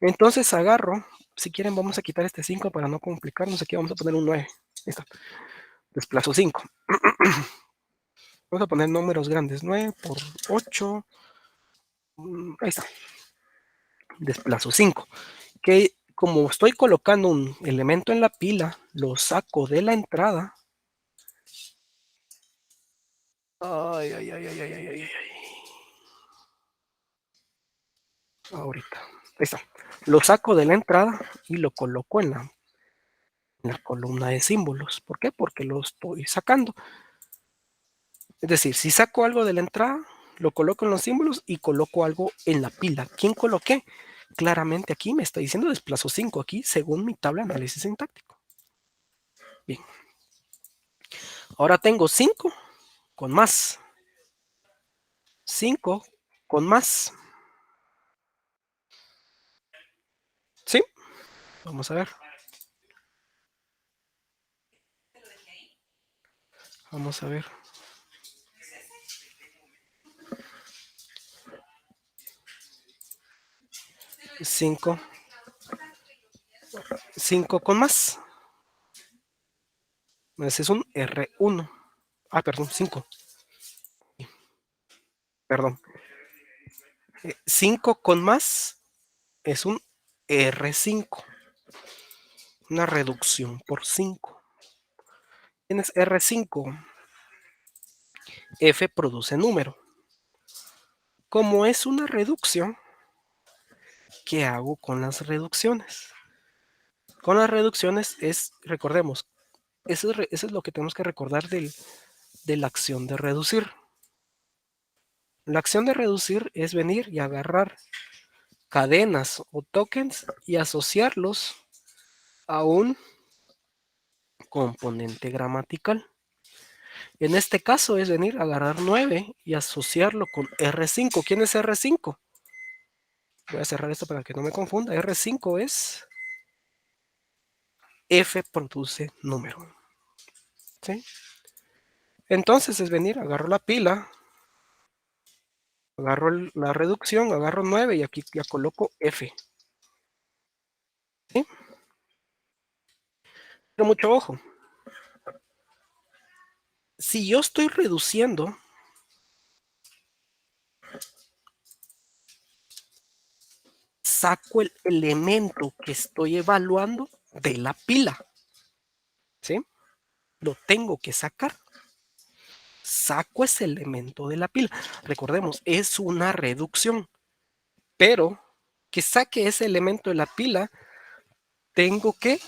Entonces agarro, si quieren vamos a quitar este 5 para no complicarnos, aquí vamos a poner un 9. Ahí está. Desplazo 5. Vamos a poner números grandes. 9 por 8. Ahí está. Desplazo 5. Que como estoy colocando un elemento en la pila, lo saco de la entrada. Ay, ay, ay, ay, ay, ay, ay. Ahorita. Ahí está. Lo saco de la entrada y lo coloco en la columna de símbolos. ¿Por qué? Porque lo estoy sacando. Es decir, si saco algo de la entrada, lo coloco en los símbolos y coloco algo en la pila. ¿Quién coloqué? Claramente aquí me está diciendo desplazo 5 aquí según mi tabla de análisis sintáctico. Bien. Ahora tengo 5 con más. 5 con más. ¿Sí? Vamos a ver. Vamos a ver. 5 con más. Ese es un R1. Ah, perdón, 5. Perdón. 5 con más es un R5. Una reducción por 5. Tienes R5. F produce número. Como es una reducción, ¿qué hago con las reducciones? Con las reducciones es, recordemos, eso es lo que tenemos que recordar de la acción de reducir. La acción de reducir es venir y agarrar cadenas o tokens y asociarlos a un componente gramatical. En este caso es venir a agarrar 9 y asociarlo con R5. ¿Quién es R5? Voy a cerrar esto para que no me confunda. R5 es F produce número. ¿Sí? Entonces es venir, agarro la pila, agarro la reducción, agarro 9 y aquí ya coloco F. ¿Sí? Pero mucho ojo. Si yo estoy reduciendo, saco el elemento que estoy evaluando de la pila. ¿Sí? Lo tengo que sacar. Saco ese elemento de la pila. Recordemos, es una reducción. Pero que saque ese elemento de la pila, tengo que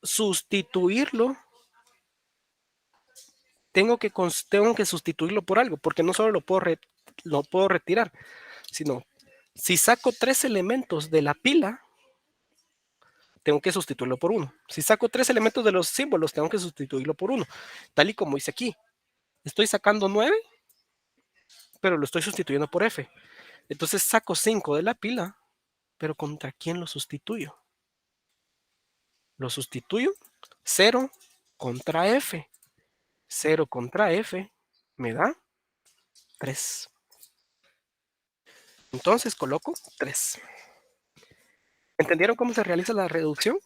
sustituirlo. Tengo que sustituirlo por algo, porque no solo lo puedo retirar, sino si saco 3 elementos de la pila, tengo que sustituirlo por uno. Si saco 3 elementos de los símbolos, tengo que sustituirlo por uno. Tal y como hice aquí. Estoy sacando 9, pero lo estoy sustituyendo por F. Entonces saco 5 de la pila, pero ¿contra quién lo sustituyo? Lo sustituyo 0 contra F. 0 contra F me da 3. Entonces coloco 3. ¿Entendieron cómo se realiza la reducción?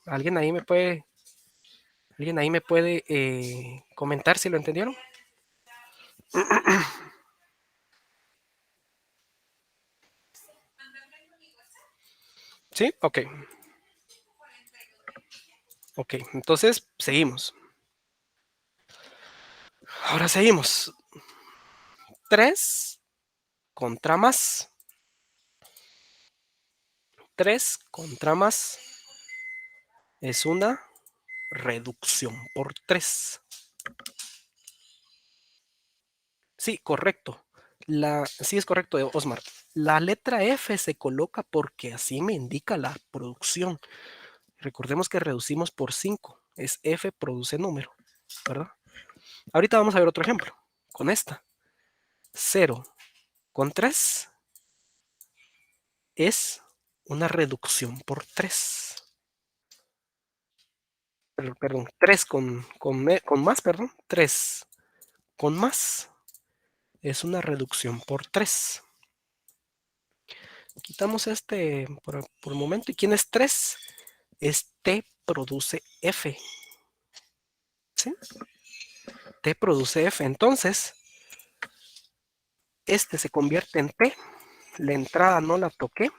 ¿Alguien ahí me puede comentar si lo entendieron? ¿Sí? Ok. Ok, entonces seguimos. Ahora seguimos. 3 contra más. 3 contra más es una reducción por 3. Sí, correcto. Sí es correcto, Osmar. La letra F se coloca porque así me indica la producción. Recordemos que reducimos por 5. Es F produce número, ¿verdad? Ahorita vamos a ver otro ejemplo. Con esta. 0 con 3 es una reducción por 3. Perdón, 3 con más, perdón. 3 con más es una reducción por 3. Quitamos este por un momento. ¿Y quién es 3? Es T produce F. ¿Sí? T produce F. Entonces, este se convierte en T. La entrada no la toqué.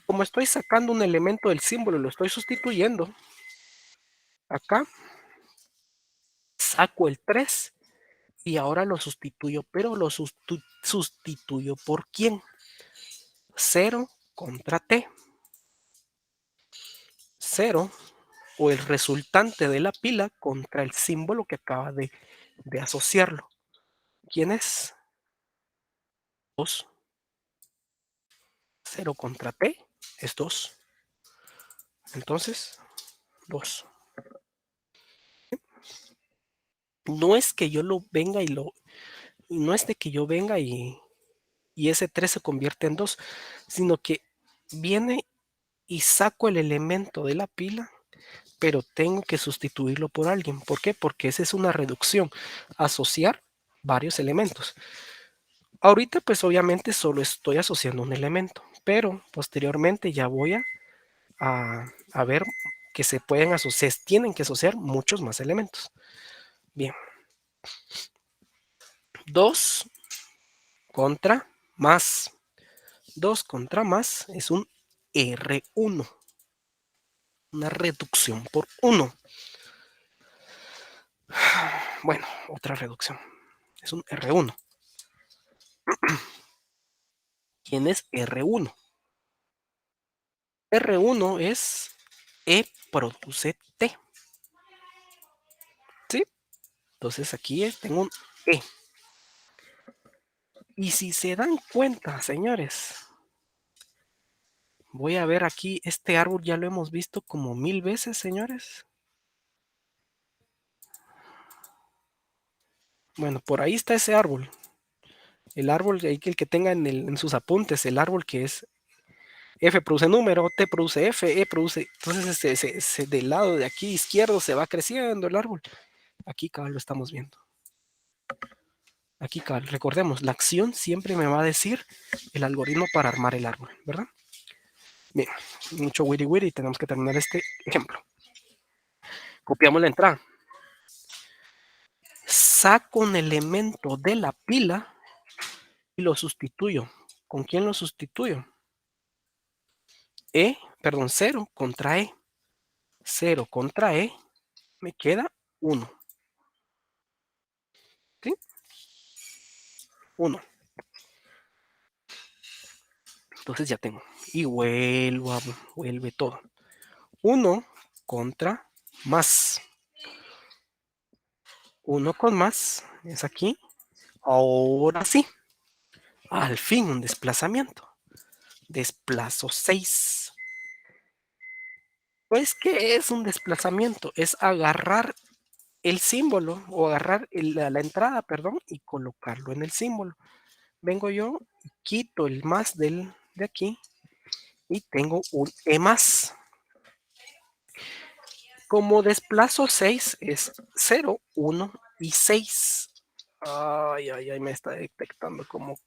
Como estoy sacando un elemento del símbolo y lo estoy sustituyendo, acá saco el 3 y ahora lo sustituyo, pero lo sustituyo por quién? 0 contra T. 0 o el resultante de la pila contra el símbolo que acaba de de asociarlo. ¿Quién es? 2. 0 contra P es 2. Entonces, 2. No es que yo lo venga no es de que yo venga y ese 3 se convierte en 2, sino que viene y saco el elemento de la pila, pero tengo que sustituirlo por alguien. ¿Por qué? Porque esa es una reducción, asociar varios elementos. Ahorita pues obviamente solo estoy asociando un elemento, pero posteriormente ya voy a ver que se pueden asociar, tienen que asociar muchos más elementos. Bien, 2 contra más. 2 contra más es un R1, una reducción por 1. Bueno, otra reducción. Es un R1. ¿Quién es R1? R1 es E produce T. ¿Sí? Entonces aquí tengo un E. Y si se dan cuenta, señores, voy a ver aquí, este árbol ya lo hemos visto como 1000 veces, señores. Bueno, por ahí está ese árbol. El árbol, el que tenga en sus apuntes, el árbol que es F produce número, T produce F, E produce. Entonces, del lado de aquí izquierdo se va creciendo el árbol. Aquí, cabal, lo estamos viendo. Aquí, cabal, recordemos, la acción siempre me va a decir el algoritmo para armar el árbol, ¿verdad? Bien, mucho wiri wiri, tenemos que terminar este ejemplo. Copiamos la entrada. Saco un elemento de la pila y lo sustituyo. ¿Con quién lo sustituyo? Perdón, 0 contra E. 0 contra E me queda 1. ¿Sí? 1. Entonces ya tengo. Y vuelve todo. 1 contra más. 1 con más es aquí. Ahora sí. Al fin un desplazamiento. Desplazo 6. Pues, ¿qué es un desplazamiento? Es agarrar el símbolo o agarrar la entrada, perdón, y colocarlo en el símbolo. Vengo yo, quito el más de aquí y tengo un E más. Como desplazo 6 es 0, 1 y 6. Ay, ay, ay, me está detectando como...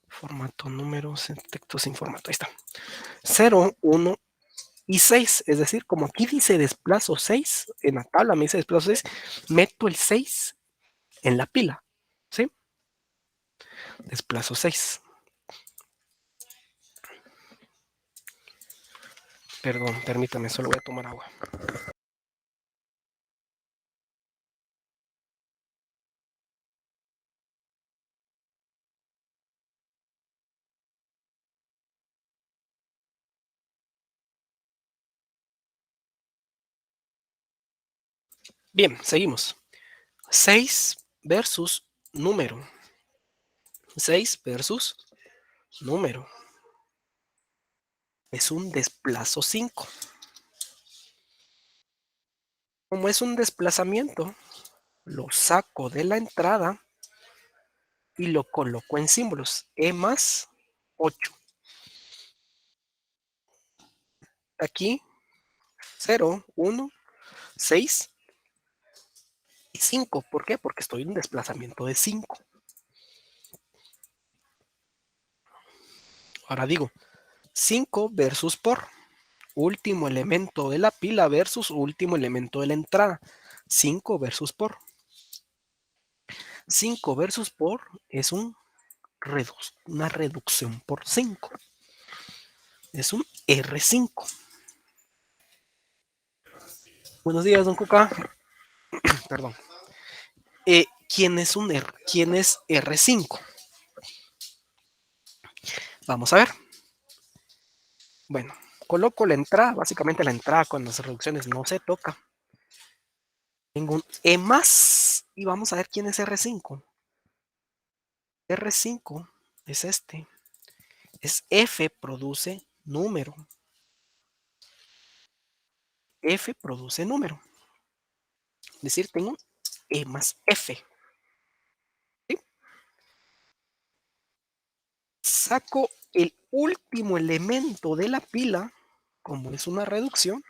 Formato, números, texto sin formato. Ahí está. 0, 1 y 6. Es decir, como aquí dice desplazo 6, en la tabla me dice desplazo 6, meto el 6 en la pila. ¿Sí? Desplazo 6. Perdón, permítame, solo voy a tomar agua. Bien, seguimos. 6 versus número. 6 versus número. Es un desplazo 5. Como es un desplazamiento, lo saco de la entrada y lo coloco en símbolos. E más 8. Aquí 0, 1, 6 y 5. ¿Por qué? Porque estoy en un desplazamiento de 5. Ahora digo, 5 versus por. Último elemento de la pila versus último elemento de la entrada. 5 versus por. 5 versus por es una reducción por 5. Es un R5. Buenos días, don Cuca. Perdón. quién es R5? Vamos a ver. Bueno, coloco la entrada, básicamente la entrada con las reducciones no se toca. Tengo un E más y vamos a ver quién es R5. R5 es este. Es F produce número. F produce número. Es decir, tengo E más F. ¿Sí? Saco el último elemento de la pila, como es una reducción,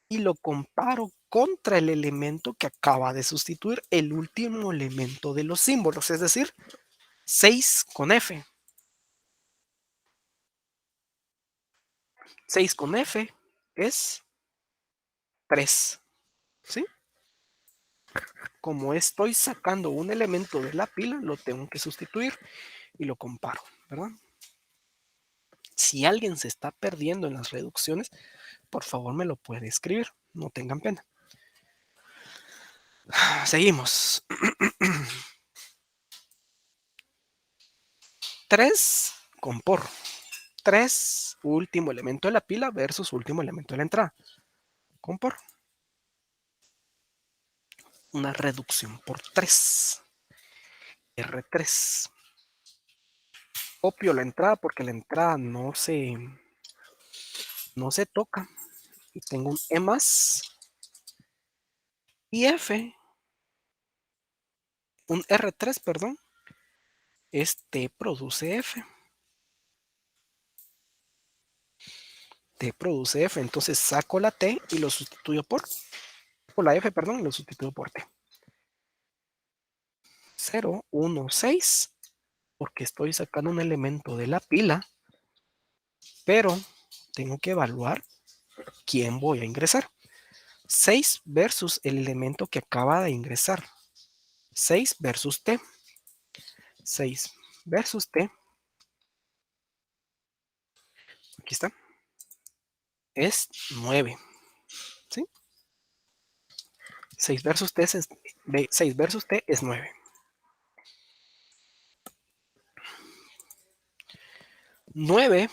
y lo comparo contra el elemento que acaba de sustituir el último elemento de los símbolos, es decir, 6 con F. 6 con F es 3. ¿Sí? Como estoy sacando un elemento de la pila, lo tengo que sustituir y lo comparo, ¿verdad? Si alguien se está perdiendo en las reducciones, por favor me lo puede escribir, no tengan pena. Seguimos. 3 con por. 3, último elemento de la pila versus último elemento de la entrada. Con por. Una reducción por 3. R3. Copio la entrada porque la entrada no se toca. Y tengo un E más y F, un R3, perdón, es T produce F. T produce F, entonces saco la T y lo sustituyo o la F, perdón, y lo sustituyo por T. 0, 1, 6, porque estoy sacando un elemento de la pila, pero tengo que evaluar quién voy a ingresar. 6 versus el elemento que acaba de ingresar. 6 versus T. 6 versus T. Aquí está. Es 9. ¿Sí? 6 versus T es, 6 versus T es 9. 9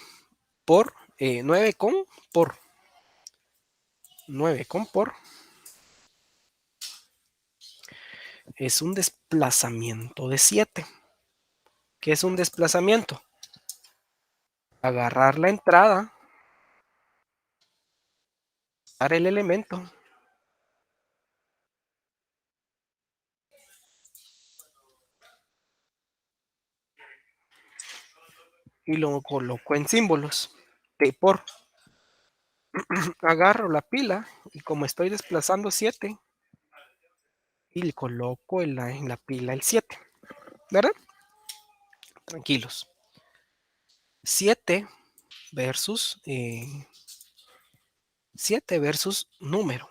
por 9 con por 9 con por es un desplazamiento de 7. ¿Qué es un desplazamiento? Agarrar la entrada, dar el elemento y lo coloco en símbolos. T por. Agarro la pila y como estoy desplazando 7 y le coloco en la pila el 7, ¿verdad? Tranquilos. 7 versus 7 versus número.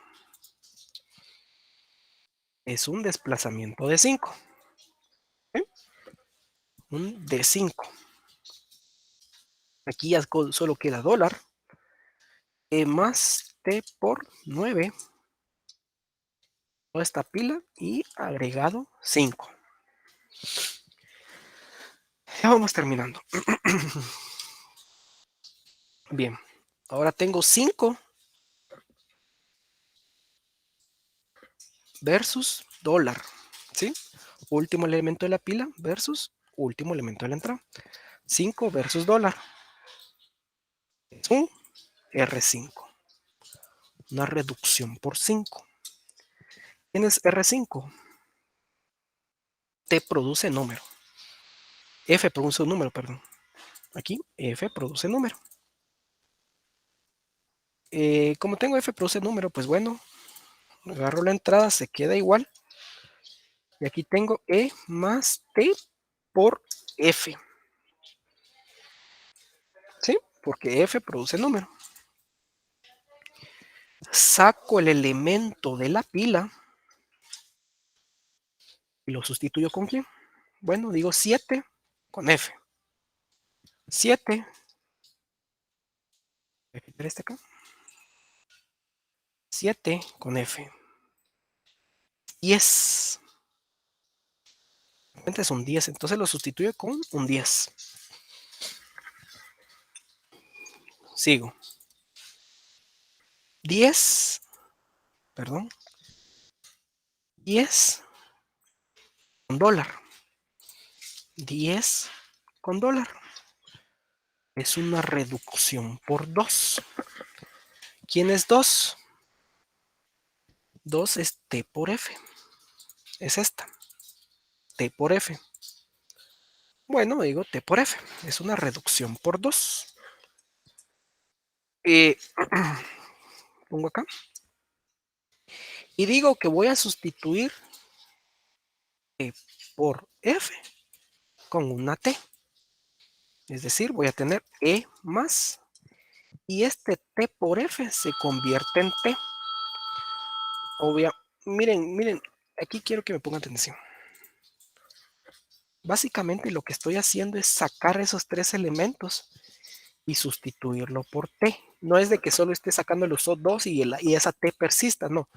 Es un desplazamiento de 5. ¿Eh? Un de 5. Aquí ya solo queda dólar. E más T por 9. Toda esta pila y agregado 5. Ya vamos terminando. Bien. Ahora tengo 5 versus dólar. ¿Sí? Último elemento de la pila versus último elemento de la entrada. 5 versus dólar. Es un R5. Una reducción por 5. ¿Quién es R5? T produce número. F produce un número, perdón. Aquí F produce número. Como tengo F produce número, pues bueno, agarro la entrada, se queda igual. Y aquí tengo E más T por F. ¿Sí? Porque F produce número. Saco el elemento de la pila y lo sustituyo con quién. Bueno, digo 7 con F. 7. Voy a quitar este acá. 7 con F. 10. Es un 10, entonces lo sustituyo con un 10. Sigo. 10, perdón, 10 con dólar. 10 con dólar. Es una reducción por 2. ¿Quién es 2? 2 es T por F. Es esta. T por F. Bueno, digo T por F. Es una reducción por 2. Pongo acá. Y digo que voy a sustituir T por F con una T. Es decir, voy a tener E más. Y este T por F se convierte en T. Miren, aquí quiero que me pongan atención. Básicamente lo que estoy haciendo es sacar esos 3 elementos y sustituirlo por T. No es de que solo esté sacando los O2 y esa T persista, no.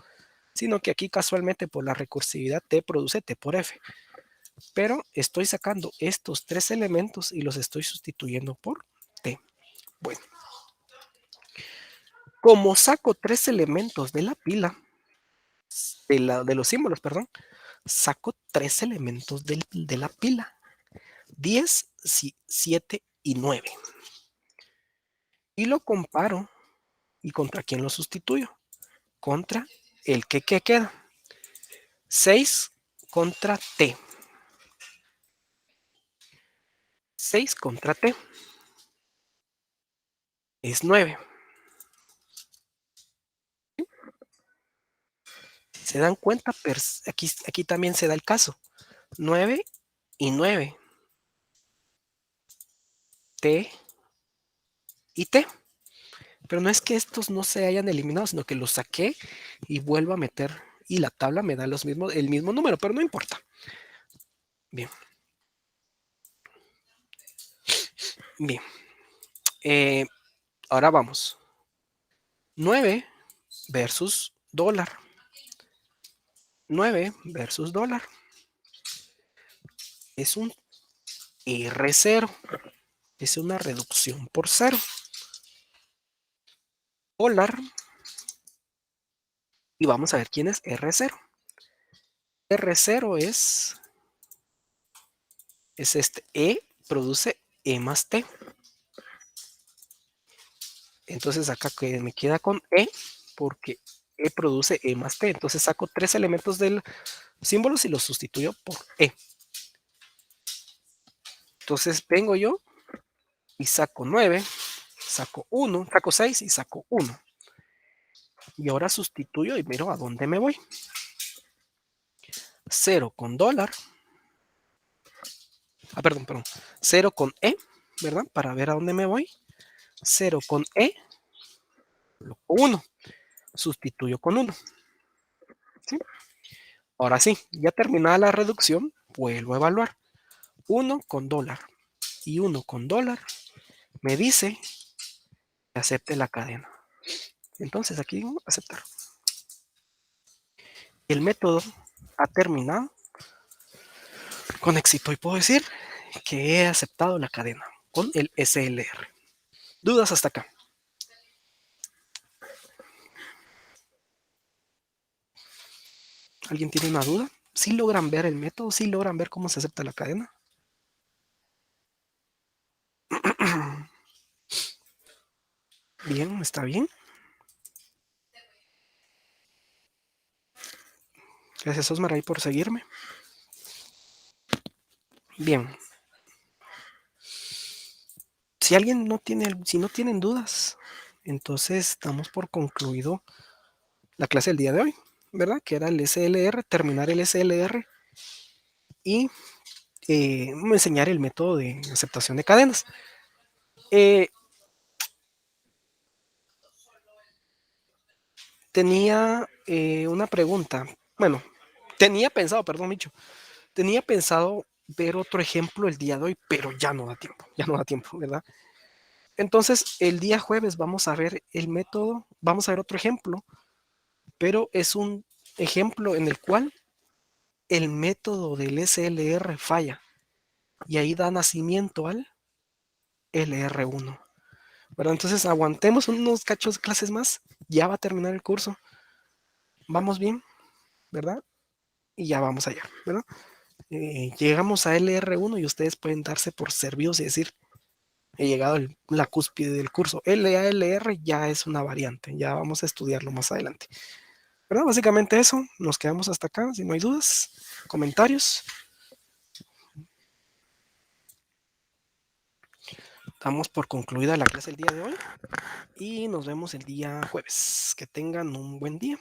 Sino que aquí casualmente por la recursividad T produce T por F. Pero estoy sacando estos 3 elementos y los estoy sustituyendo por T. Bueno. Como saco 3 elementos de la pila, de los símbolos, perdón, saco 3 elementos de la pila. 10, 7 y 9. Y lo comparo. ¿Y contra quién lo sustituyo? Contra el que queda. 6 contra T. 6 contra T es 9. Si se dan cuenta, aquí también se da el caso. 9 y 9. T y T. Pero no es que estos no se hayan eliminado, sino que los saqué y vuelvo a meter. Y la tabla me da el mismo número, pero no importa. Bien. Bien. Ahora vamos. 9 versus dólar. 9 versus dólar. Es un R0. Es una reducción por 0. Dólar. Y vamos a ver quién es R0. R0 es este. E produce E más T. Entonces acá que me queda con E porque E produce E más T. Entonces saco 3 elementos del símbolo y los sustituyo por E. Entonces vengo yo y saco 9, saco 1, saco 6 y saco 1. Y ahora sustituyo y miro a dónde me voy. 0 con dólar. Perdón. 0 con E, ¿verdad? Para ver a dónde me voy. 0 con E. 1. Sustituyo con 1. ¿Sí? Ahora sí, ya terminada la reducción, vuelvo a evaluar. 1 con dólar y 1 con dólar me dice que acepte la cadena. Entonces aquí digo aceptar. El método ha terminado con éxito y puedo decir que he aceptado la cadena con el SLR. ¿Dudas hasta acá? ¿Alguien tiene una duda? ¿Sí logran ver el método? ¿Sí logran ver cómo se acepta la cadena? Bien, está bien. Gracias, Osmar, ahí por seguirme. Bien. Si no tienen dudas, entonces damos por concluido la clase del día de hoy, ¿verdad? Que era el SLR, terminar el SLR y enseñar el método de aceptación de cadenas. Tenía una pregunta. Bueno, tenía pensado ver otro ejemplo el día de hoy, pero ya no da tiempo, ¿verdad? Entonces, el día jueves vamos a ver el método, vamos a ver otro ejemplo, pero es un ejemplo en el cual el método del SLR falla y ahí da nacimiento al LR1. ¿Verdad? Entonces aguantemos unos cachos de clases más, ya va a terminar el curso, vamos bien, ¿verdad? Y ya vamos allá, ¿verdad? Llegamos a LR1 y ustedes pueden darse por servidos y decir, he llegado a la cúspide del curso. LALR ya es una variante, ya vamos a estudiarlo más adelante. ¿Verdad? Básicamente eso, nos quedamos hasta acá, si no hay dudas, comentarios. Damos por concluida la clase el día de hoy y nos vemos el día jueves. Que tengan un buen día.